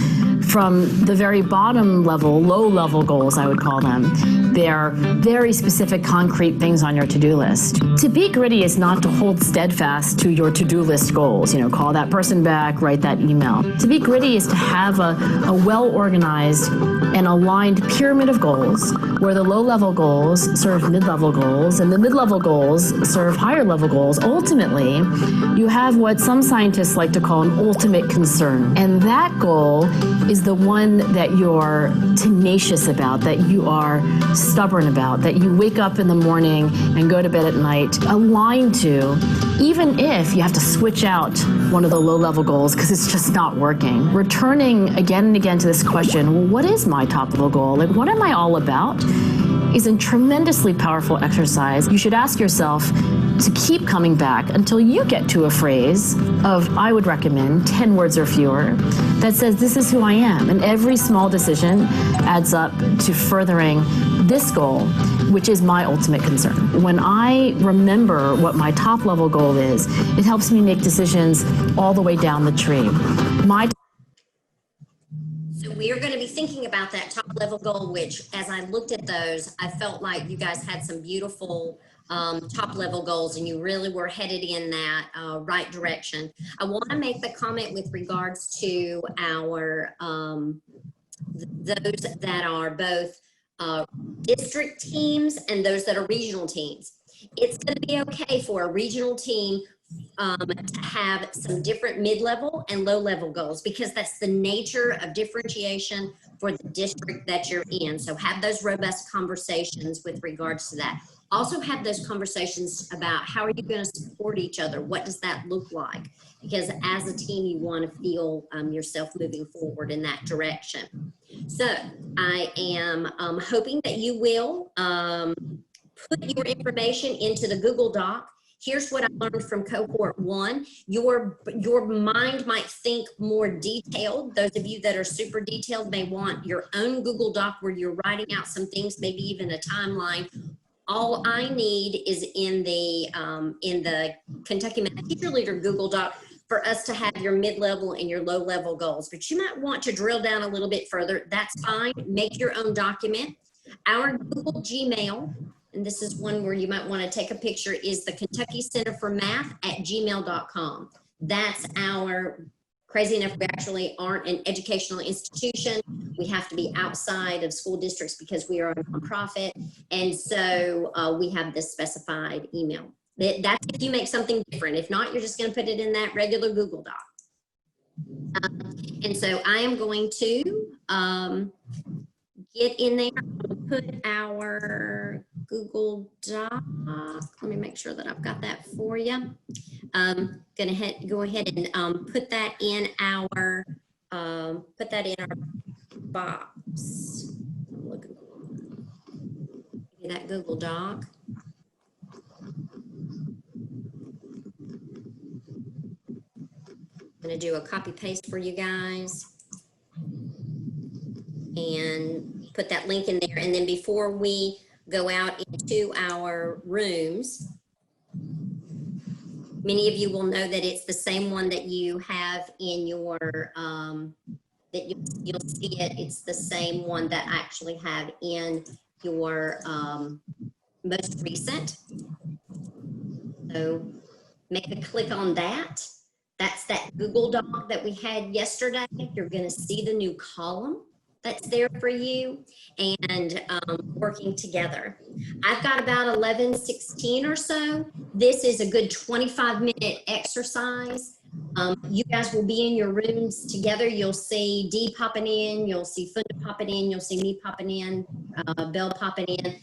From the very bottom level, low level goals, I would call them. They're very specific, concrete things on your to-do list. To be gritty is not to hold steadfast to your to-do list goals. You know, call that person back, write that email. To be gritty is to have a well-organized and aligned pyramid of goals where the low-level goals serve mid-level goals and the mid-level goals serve higher-level goals. Ultimately, you have what some scientists like to call an ultimate concern. And that goal is the one that you're tenacious about, that you are stubborn about, that you wake up in the morning and go to bed at night aligned to, even if you have to switch out one of the low-level goals because it's just not working. Returning again and again to this question, well, what is my top-level goal? Like, what am I all about? is a tremendously powerful exercise. You should ask yourself to keep coming back until you get to a phrase of, I would recommend 10 words or fewer, that says, this is who I am. And every small decision adds up to furthering this goal, which is my ultimate concern. When I remember what my top level goal is, it helps me make decisions all the way down the tree. So we are going to be thinking about that top level goal, which as I looked at those, I felt like you guys had some beautiful top level goals and you really were headed in that right direction. I want to make the comment with regards to our, those that are both district teams and those that are regional teams. It's going to be okay for a regional team to have some different mid-level and low-level goals because that's the nature of differentiation for the district that you're in. So have those robust conversations with regards to that. Also have those conversations about how are you going to support each other? What does that look like? Because as a team, you want to feel yourself moving forward in that direction. So I am hoping that you will put your information into the Google Doc. Here's what I learned from cohort 1. Your mind might think more detailed. Those of you that are super detailed may want your own Google Doc where you're writing out some things, maybe even a timeline. All I need is in the Kentucky Math Teacher Leader Google Doc for us to have your mid-level and your low-level goals. But you might want to drill down a little bit further. That's fine. Make your own document. Our Google Gmail, and this is one where you might want to take a picture, is the Kentucky Center for Math at gmail.com. That's our, crazy enough, we actually aren't an educational institution. We have to be outside of school districts because we are a nonprofit. And so we have this specified email. That's if you make something different. If not, you're just going to put it in that regular Google Doc. And so I am going to get in there. I'll put our Google Doc. Let me make sure that I've got that for you. Gonna go ahead and put that in our box. I'm looking for that Google Doc. I'm gonna do a copy paste for you guys and put that link in there. And then before we go out into our rooms, many of you will know that it's the same one that you have in your, that you'll see it. It's the same one that I actually have in your most recent. So make a click on that. That's that Google Doc that we had yesterday. You're going to see the new column that's there for you and working together. I've got about 11:16 or so. This is a good 25-minute exercise. You guys will be in your rooms together. You'll see Dee popping in, you'll see Funda popping in, you'll see me popping in, Belle popping in.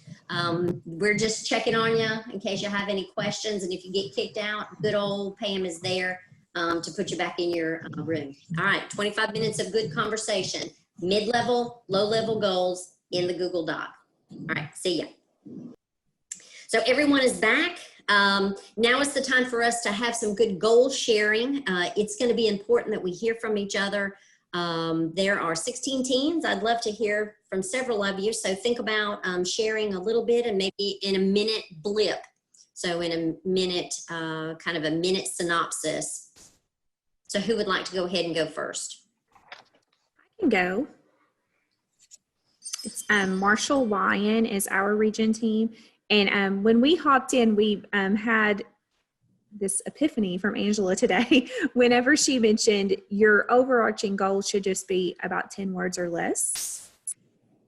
We're just checking on you in case you have any questions, and if you get kicked out, good old Pam is there to put you back in your room. All right, 25 minutes of good conversation. Mid-level, low-level goals in the Google Doc. All right, see ya. So everyone is back. Now is the time for us to have some good goal sharing. It's going to be important that we hear from each other. There are 16 teams. I'd love to hear from several of you. So think about sharing a little bit and maybe in a minute blip. So in a minute, kind of a minute synopsis. So who would like to go ahead and go first? I can go. It's Marshall Lyon is our region team. And when we hopped in, we had this epiphany from Angela today. Whenever she mentioned your overarching goal should just be about 10 words or less.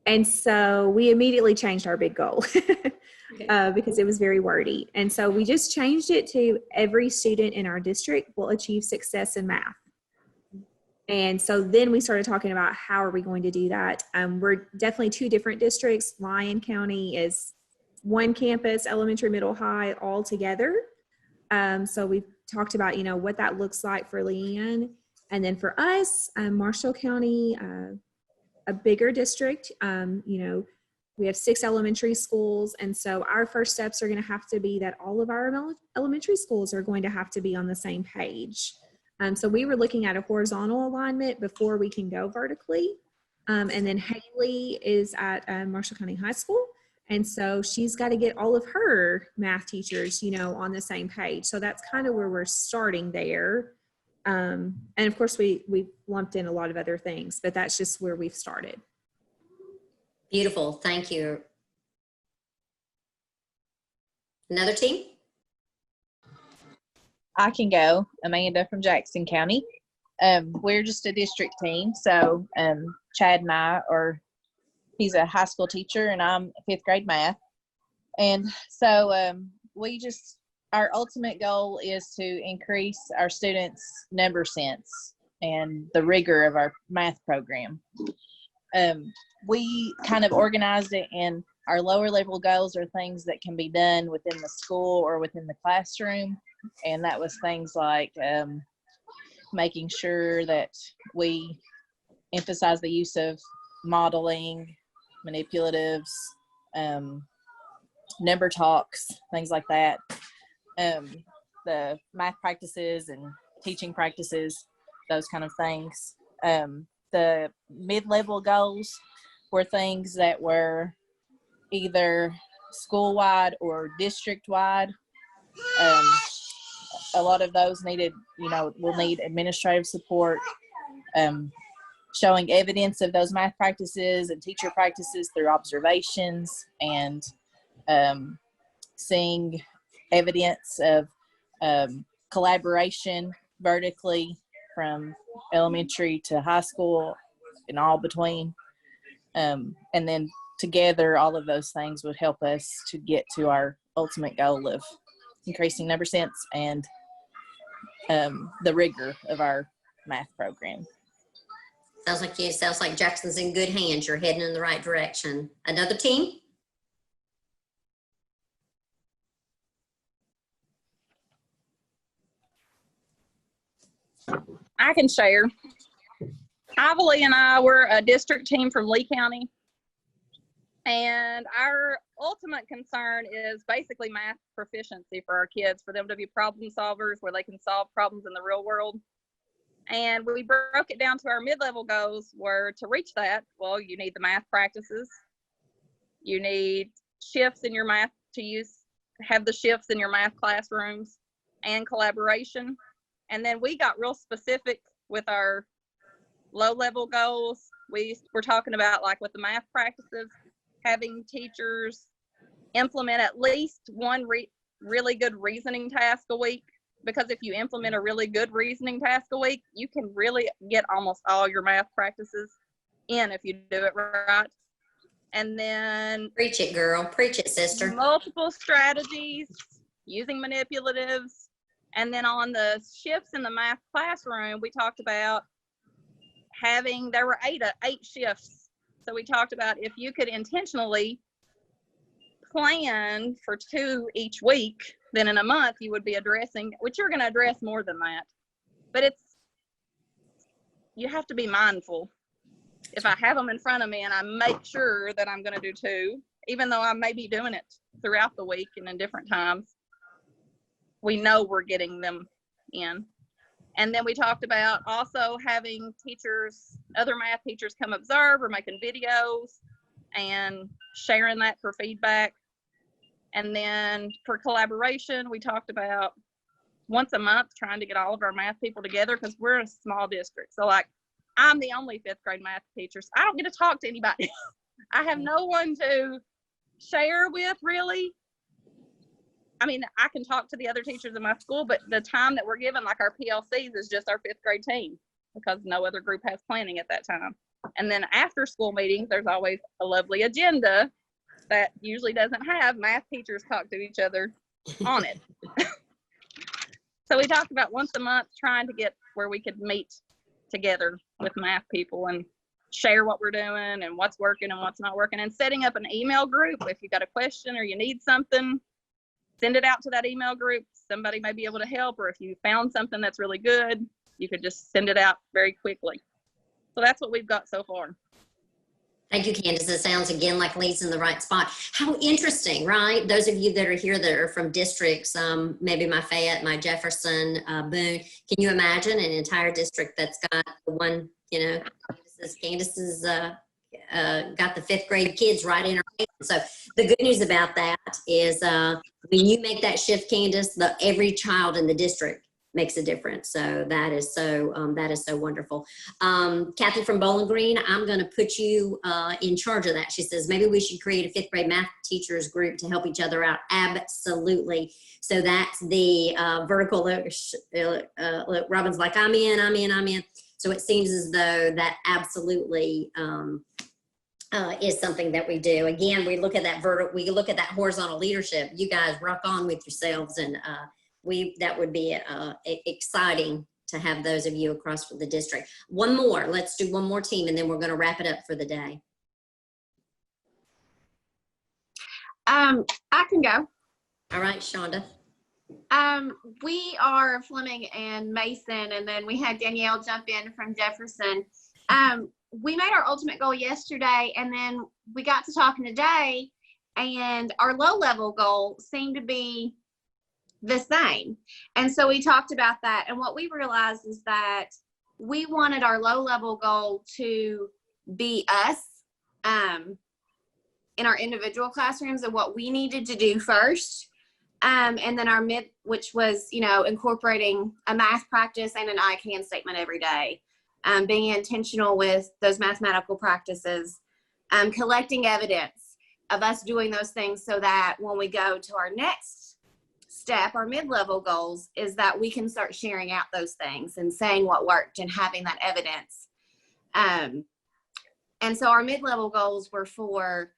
And so we immediately changed our big goal because it was very wordy. And so we just changed it to every student in our district will achieve success in math. And so then we started talking about how are we going to do that. We're definitely two different districts. Lyon County is one campus, elementary, middle, high, all together. So we've talked about, you know, what that looks like for Leanne. And then for us, Marshall County, a bigger district, you know, we have 6 elementary schools. And so our first steps are going to have to be that all of our elementary schools are going to have to be on the same page. So we were looking at a horizontal alignment before we can go vertically. And then Haley is at Marshall County High School. And so she's got to get all of her math teachers, you know, on the same page. So that's kind of where we're starting there. And of course, we lumped in a lot of other things, but that's just where we've started. Beautiful. Thank you. Another team? I can go. Amanda from Jackson County. We're just a district team. So Chad and I he's a high school teacher and I'm 5th grade math. And so our ultimate goal is to increase our students' number sense and the rigor of our math program. We kind of organized it in our lower level goals are things that can be done within the school or within the classroom. And that was things like making sure that we emphasize the use of modeling, manipulatives, number talks, things like that. The math practices and teaching practices, those kind of things. The mid-level goals were things that were either school-wide or district-wide. A lot of those needed, will need administrative support, showing evidence of those math practices and teacher practices through observations, and seeing evidence of collaboration vertically from elementary to high school and all between. And then together, all of those things would help us to get to our ultimate goal of increasing number sense and the rigor of our math program. Sounds like Jackson's in good hands. You're heading in the right direction. Another team? I can share. Ively and I were a district team from Lee County. And our ultimate concern is basically math proficiency for our kids, for them to be problem solvers where they can solve problems in the real world. And we broke it down to our mid-level goals were to reach that, well, you need the math practices. You need shifts in your math have the shifts in your math classrooms and collaboration. And then we got real specific with our low-level goals. We were talking about, like with the math practices, having teachers implement at least one really good reasoning task a week. Because if you implement a really good reasoning task a week, you can really get almost all your math practices in if you do it right. And then preach it, girl. Preach it, sister. Multiple strategies, using manipulatives. And then on the shifts in the math classroom, we talked about there were eight shifts. So we talked about if you could intentionally plan for 2 each week, then in a month you would be addressing, which you're going to address more than that. But you have to be mindful. If I have them in front of me and I make sure that I'm going to do 2, even though I may be doing it throughout the week and in different times, we know we're getting them in. And then we talked about also having other math teachers come observe or making videos and sharing that for feedback. And then for collaboration, we talked about once a month trying to get all of our math people together because we're a small district. So like I'm the only 5th grade math teacher. So I don't get to talk to anybody. I have no one to share with really. I mean, I can talk to the other teachers in my school, but the time that we're given, like our PLCs, is just our 5th grade team because no other group has planning at that time. And then after school meetings, there's always a lovely agenda that usually doesn't have math teachers talk to each other on it. So we talked about once a month trying to get where we could meet together with math people and share what we're doing and what's working and what's not working, and setting up an email group. If you got a question or you need something, send it out to that email group. Somebody may be able to help, or if you found something that's really good, you could just send it out very quickly. So that's what we've got so far. Thank you, Candace. It sounds again like Lee's in the right spot. How interesting, right? Those of you that are here that are from districts, maybe my Fayette, my Jefferson, Boone, can you imagine an entire district that's got the one, you know, Candace's got the 5th grade kids right in her hand. So the good news about that is when you make that shift, Candace, every child in the district makes a difference. So that is so wonderful. Kathy from Bowling Green, I'm going to put you in charge of that. She says maybe we should create a 5th grade math teachers group to help each other out. Absolutely. So that's the vertical. Look, Robin's like, I'm in. So it seems as though that absolutely is something that we do. Again, we look at that we look at that horizontal leadership. You guys rock on with yourselves, and that would be exciting to have those of you across the district. One more, let's do one more team, and then we're going to wrap it up for the day. I can go. All right, Shonda. We are Fleming and Mason, and then we had Danielle jump in from Jefferson. We made our ultimate goal yesterday, and then we got to talking today, and our low level goal seemed to be the same. And so we talked about that, and what we realized is that we wanted our low level goal to be us in our individual classrooms and what we needed to do first. And then our mid, which was, you know, incorporating a math practice and an I can statement every day, being intentional with those mathematical practices, collecting evidence of us doing those things so that when we go to our next step, our mid-level goals, is that we can start sharing out those things and saying what worked and having that evidence. And so our mid-level goals were for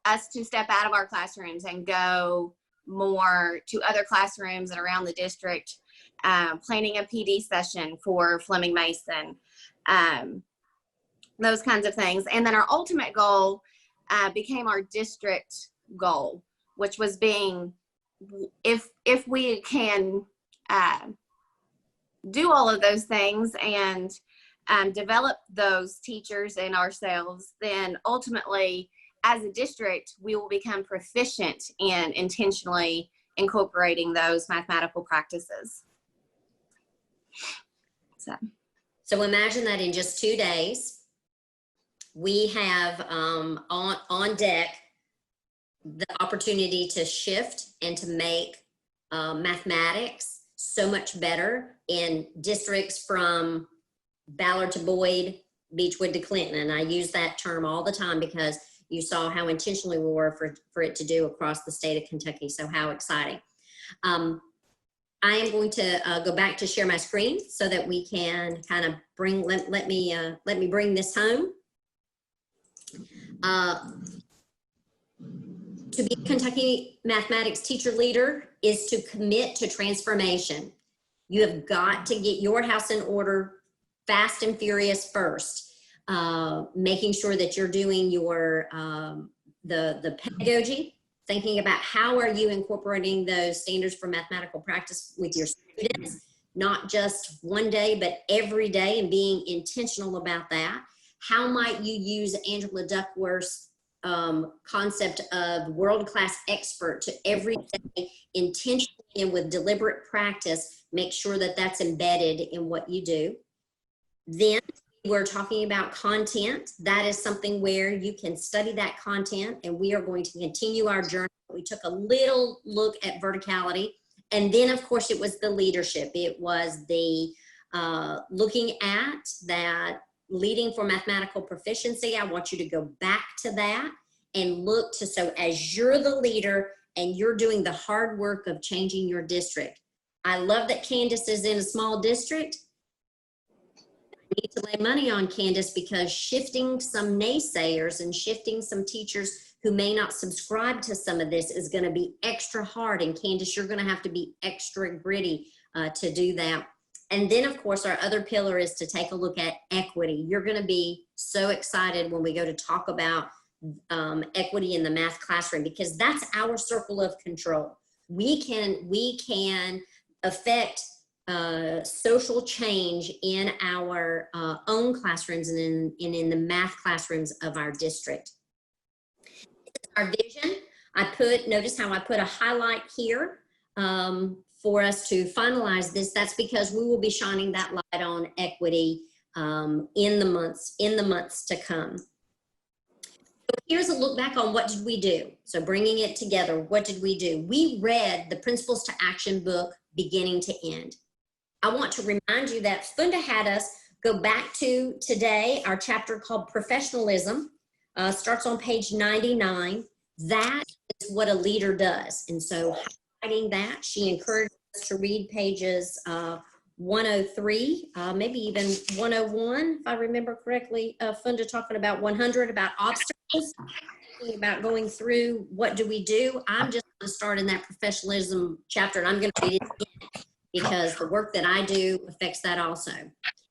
us to step out of our classrooms and go more to other classrooms and around the district, planning a PD session for Fleming Mason, those kinds of things. And then our ultimate goal became our district goal, which was being, if we can do all of those things and develop those teachers and ourselves, then ultimately as a district, we will become proficient in intentionally incorporating those mathematical practices. So imagine that in just 2 days, we have on deck the opportunity to shift and to make mathematics so much better in districts from Ballard to Boyd, Beechwood to Clinton. And I use that term all the time because you saw how intentionally we were for it to do across the state of Kentucky. So how exciting. I am going to go back to share my screen so that we can kind of bring, let me bring this home. To be a Kentucky mathematics teacher leader is to commit to transformation. You have got to get your house in order fast and furious first. Making sure that you're doing your the pedagogy, thinking about how are you incorporating those standards for mathematical practice with your students, not just one day, but every day, and being intentional about that. How might you use Angela Duckworth's concept of world-class expert to every day, intentionally and with deliberate practice, make sure that that's embedded in what you do. Then we're talking about content. That is something where you can study that content, and we are going to continue our journey. We took a little look at verticality, and then of course it was the leadership. It was the looking at that leading for mathematical proficiency. I want you to go back to that and look to, so as you're the leader and you're doing the hard work of changing your district. I love that Candace is in a small district. Need to lay money on Candace, because shifting some naysayers and shifting some teachers who may not subscribe to some of this is going to be extra hard. And Candace, you're going to have to be extra gritty to do that. And then of course our other pillar is to take a look at equity. You're going to be so excited when we go to talk about equity in the math classroom, because that's our circle of control. We can affect social change in our own classrooms and in the math classrooms of our district. Our vision, notice how I put a highlight here for us to finalize this. That's because we will be shining that light on equity in the months to come. So here's a look back on what did we do. So bringing it together, what did we do? We read the Principles to Action book beginning to end. I want to remind you that Funda had us go back to today, our chapter called Professionalism, starts on page 99. That is what a leader does. And so highlighting that, she encouraged us to read pages 103, maybe even 101, if I remember correctly. Funda talking about 100, about obstacles, about going through what do we do. I'm just going to start in that professionalism chapter, and I'm going to read it again because the work that I do affects that also.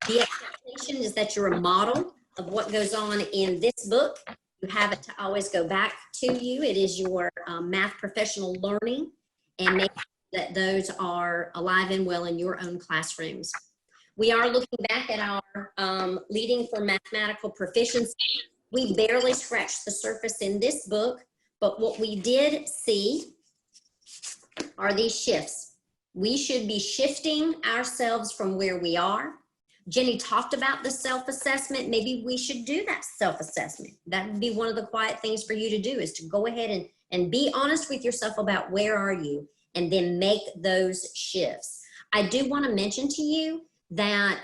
The expectation is that you're a model of what goes on in this book. You have it to always go back to you. It is your math professional learning, and make sure that those are alive and well in your own classrooms. We are looking back at our leading for mathematical proficiency. We barely scratched the surface in this book, but what we did see are these shifts. We should be shifting ourselves from where we are. Jenny talked about the self-assessment. Maybe we should do that self-assessment. That would be one of the quiet things for you to do, is to go ahead and be honest with yourself about where are you, and then make those shifts. I do want to mention to you that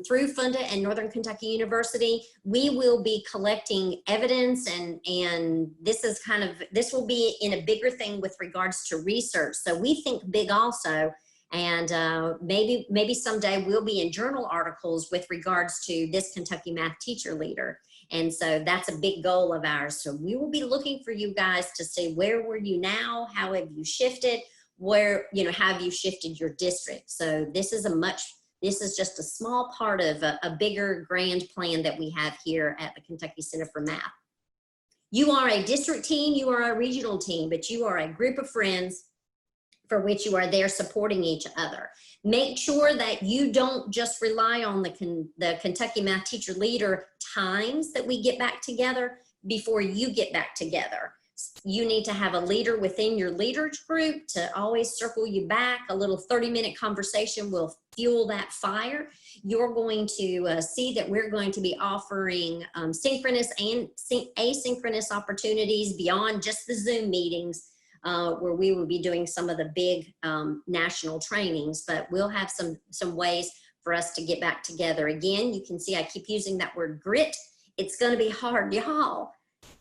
through Funda and Northern Kentucky University, we will be collecting evidence, and this will be in a bigger thing with regards to research. So we think big also, and maybe someday we'll be in journal articles with regards to this Kentucky math teacher leader. And so that's a big goal of ours. So we will be looking for you guys to say, where were you now? How have you shifted? Where, how have you shifted your district? So this is just a small part of a bigger grand plan that we have here at the Kentucky Center for Math. You are a district team, you are a regional team, but you are a group of friends for which you are there supporting each other. Make sure that you don't just rely on the Kentucky Math Teacher Leader times that we get back together before you get back together. You need to have a leader within your leaders group to always circle you back. A little 30-minute conversation will fuel that fire. You're going to see that we're going to be offering synchronous and asynchronous opportunities beyond just the Zoom meetings, where we will be doing some of the big national trainings, but we'll have some ways for us to get back together. Again, you can see I keep using that word grit. It's going to be hard, y'all.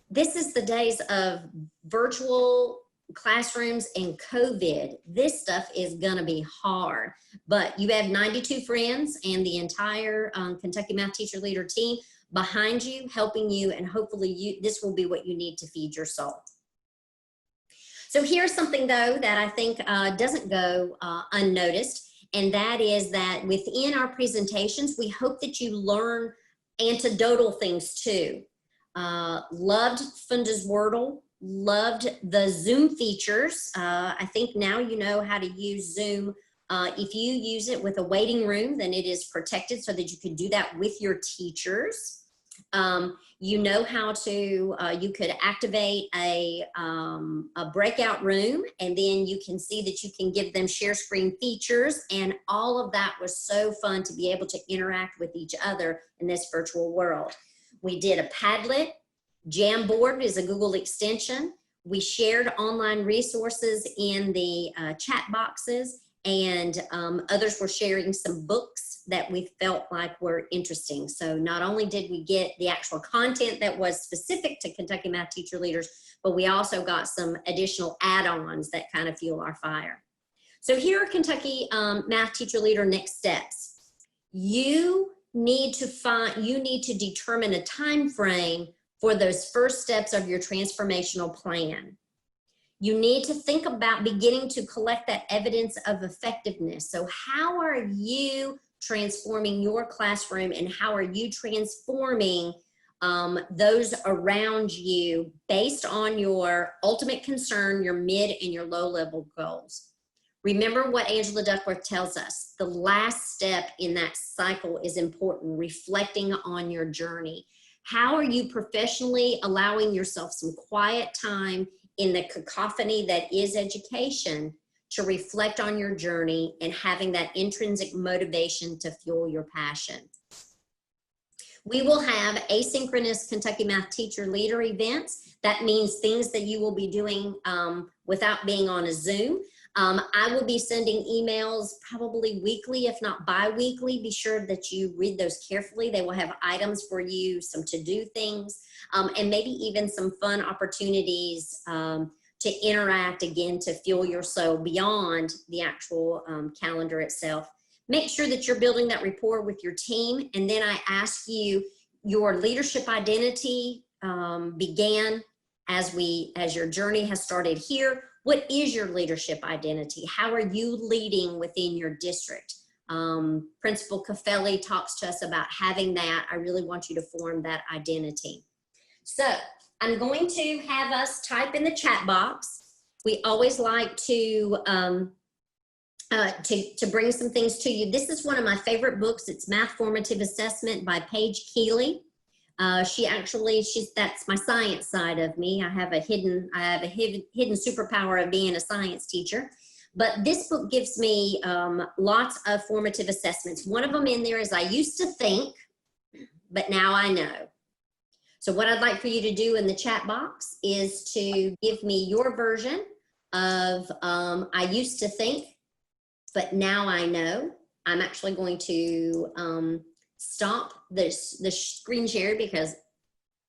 This is the days of virtual classrooms and COVID. This stuff is going to be hard, but you have 92 friends and the entire Kentucky Math Teacher Leader team behind you, helping you, and hopefully this will be what you need to feed your soul. So here's something though that I think doesn't go unnoticed, and that is that within our presentations, we hope that you learn anecdotal things too. Loved Funda's Wordle, loved the Zoom features. I think now you know how to use Zoom. If you use it with a waiting room, then it is protected so that you can do that with your teachers. You know how to, you could activate a breakout room, and then you can see that you can give them share screen features, and all of that was so fun to be able to interact with each other in this virtual world. We did a Padlet. Jamboard is a Google extension. We shared online resources in the chat boxes, and others were sharing some books that we felt like were interesting. So not only did we get the actual content that was specific to Kentucky Math Teacher Leaders, but we also got some additional add-ons that kind of fuel our fire. So here are Kentucky Math Teacher Leader next steps. You need to determine a time frame for those first steps of your transformational plan. You need to think about beginning to collect that evidence of effectiveness. So how are you transforming your classroom, and how are you transforming those around you based on your ultimate concern, your mid and your low level goals? Remember what Angela Duckworth tells us. The last step in that cycle is important, reflecting on your journey. How are you professionally allowing yourself some quiet time in the cacophony that is education to reflect on your journey and having that intrinsic motivation to fuel your passion? We will have asynchronous Kentucky Math Teacher Leader events. That means things that you will be doing without being on a Zoom. I will be sending emails probably weekly, if not bi-weekly. Be sure that you read those carefully. They will have items for you, some to-do things, and maybe even some fun opportunities to interact again, to fuel your soul beyond the actual calendar itself. Make sure that you're building that rapport with your team. And then I ask you, your leadership identity began as your journey has started here. What is your leadership identity? How are you leading within your district? Principal Caffelli talks to us about having that. I really want you to form that identity. So I'm going to have us type in the chat box. We always like to bring some things to you. This is one of my favorite books. It's Math Formative Assessment by Paige Keeley. That's my science side of me. I have a hidden superpower of being a science teacher. But this book gives me lots of formative assessments. One of them in there is I used to think, but now I know. So what I'd like for you to do in the chat box is to give me your version of I used to think, but now I know. I'm actually going to stop the screen share because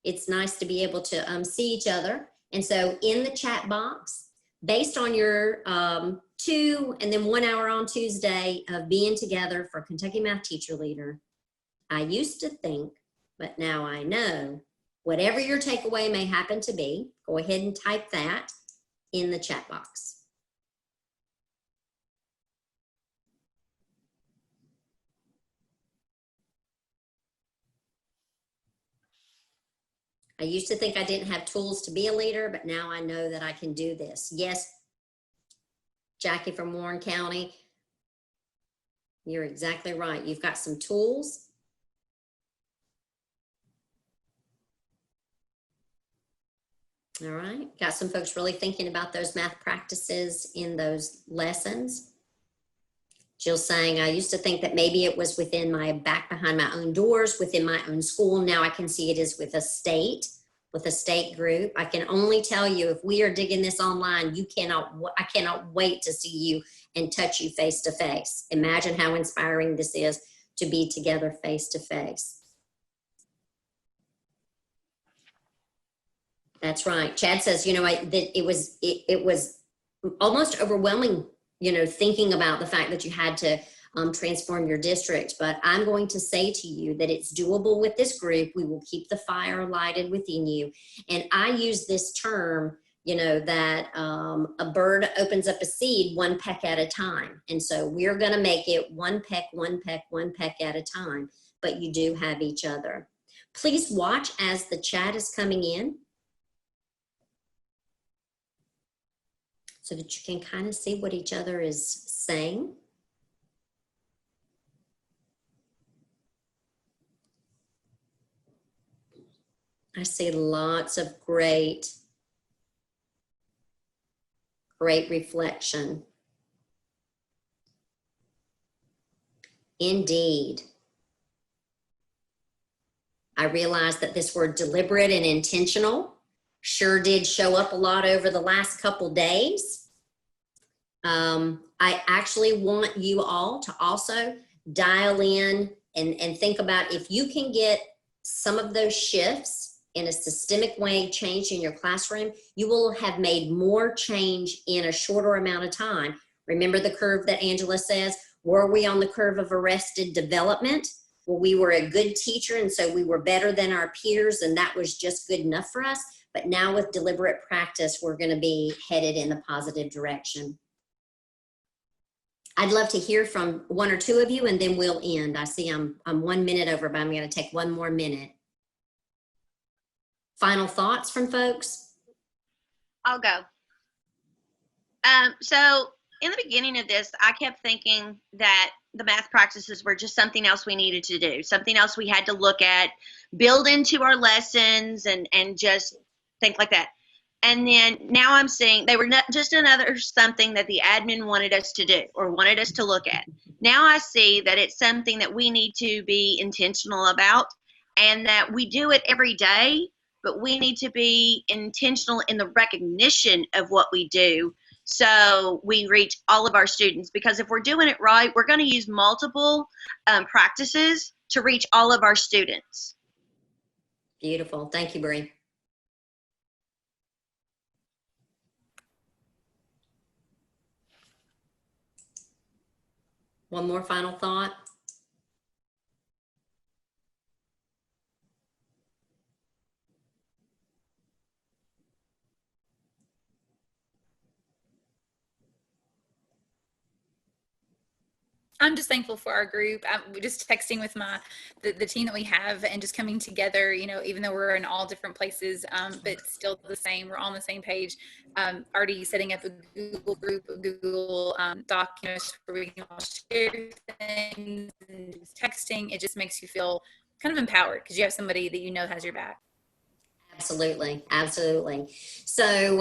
it's nice to be able to see each other. And so in the chat box, based on your 2 and then 1 hour on Tuesday of being together for Kentucky Math Teacher Leader, I used to think, but now I know. Whatever your takeaway may happen to be, go ahead and type that in the chat box. I used to think I didn't have tools to be a leader, but now I know that I can do this. Yes, Jackie from Warren County, you're exactly right. You've got some tools. All right, got some folks really thinking about those math practices in those lessons. Jill saying, I used to think that maybe it was within my back behind my own doors, within my own school. Now I can see it is with a state group. I can only tell you, if we are digging this online, I cannot wait to see you and touch you face to face. Imagine how inspiring this is to be together face to face. That's right. Chad says, that it was almost overwhelming, thinking about the fact that you had to transform your district. But I'm going to say to you that it's doable with this group. We will keep the fire lighted within you. And I use this term, that a bird opens up a seed 1 peck at a time. And so we're going to make it 1 peck, 1 peck, 1 peck at a time. But you do have each other. Please watch as the chat is coming in, so that you can kind of see what each other is saying. I see lots of great reflection. Indeed. I realize that this word deliberate and intentional sure did show up a lot over the last couple days. I actually want you all to also dial in and think about, if you can get some of those shifts in a systemic way changed in your classroom, you will have made more change in a shorter amount of time. Remember the curve that Angela says? Were we on the curve of arrested development? Well, we were a good teacher, and so we were better than our peers, and that was just good enough for us. But now with deliberate practice, we're going to be headed in the positive direction. I'd love to hear from 1 or 2 of you, and then we'll end. I see I'm 1 minute over, but I'm going to take 1 more minute. Final thoughts from folks? I'll go. So in the beginning of this, I kept thinking that the math practices were just something else we needed to do, something else we had to look at, build into our lessons, and just think like that. And then now I'm seeing they were not just another something that the admin wanted us to do or wanted us to look at. Now I see that it's something that we need to be intentional about, and that we do it every day, but we need to be intentional in the recognition of what we do, so we reach all of our students. Because if we're doing it right, we're going to use multiple practices to reach all of our students. Beautiful. Thank you, Bree. One more final thought. I'm just thankful for our group. I'm just texting with the team that we have, and just coming together, you know, even though we're in all different places, but still the same. We're on the same page. Already setting up a Google group, a Google Doc, you know, where we can all share things and just texting. It just makes you feel kind of empowered because you have somebody that you know has your back. Absolutely, absolutely. So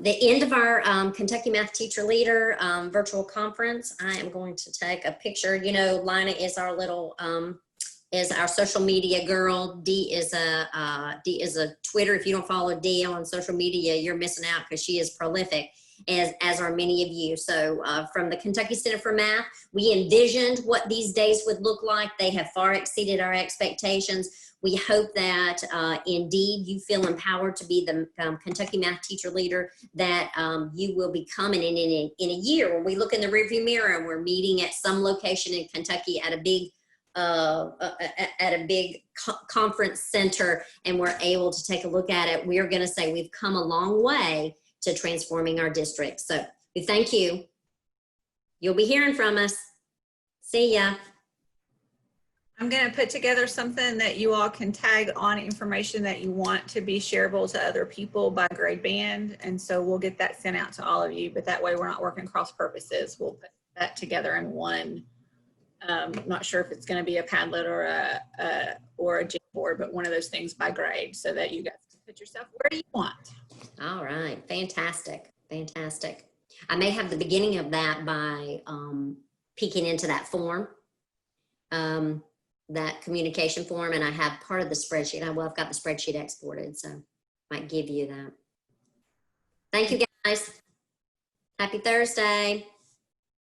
the end of our Kentucky Math Teacher Leader virtual conference, I am going to take a picture. You know, Lina is our little, is our social media girl. Dee is a Twitter. If you don't follow Dee on social media, you're missing out because she is prolific, as are many of you. So from the Kentucky Center for Math, we envisioned what these days would look like. They have far exceeded our expectations. We hope that indeed you feel empowered to be the Kentucky Math Teacher Leader that you will become. And in a year, when we look in the rearview mirror and we're meeting at some location in Kentucky at a big conference center, and we're able to take a look at it, we're going to say we've come a long way to transforming our district. So we thank you. You'll be hearing from us. See ya. I'm going to put together something that you all can tag on information that you want to be shareable to other people by grade band. And so we'll get that sent out to all of you, but that way we're not working cross purposes. We'll put that together in one. I'm not sure if it's going to be a Padlet or a Jamboard, but one of those things by grade, so that you guys can put yourself where you want. All right. Fantastic. Fantastic. I may have the beginning of that by peeking into that form. That communication form, and I have part of the spreadsheet. I've got the spreadsheet exported, so might give you that. Thank you, guys. Happy Thursday.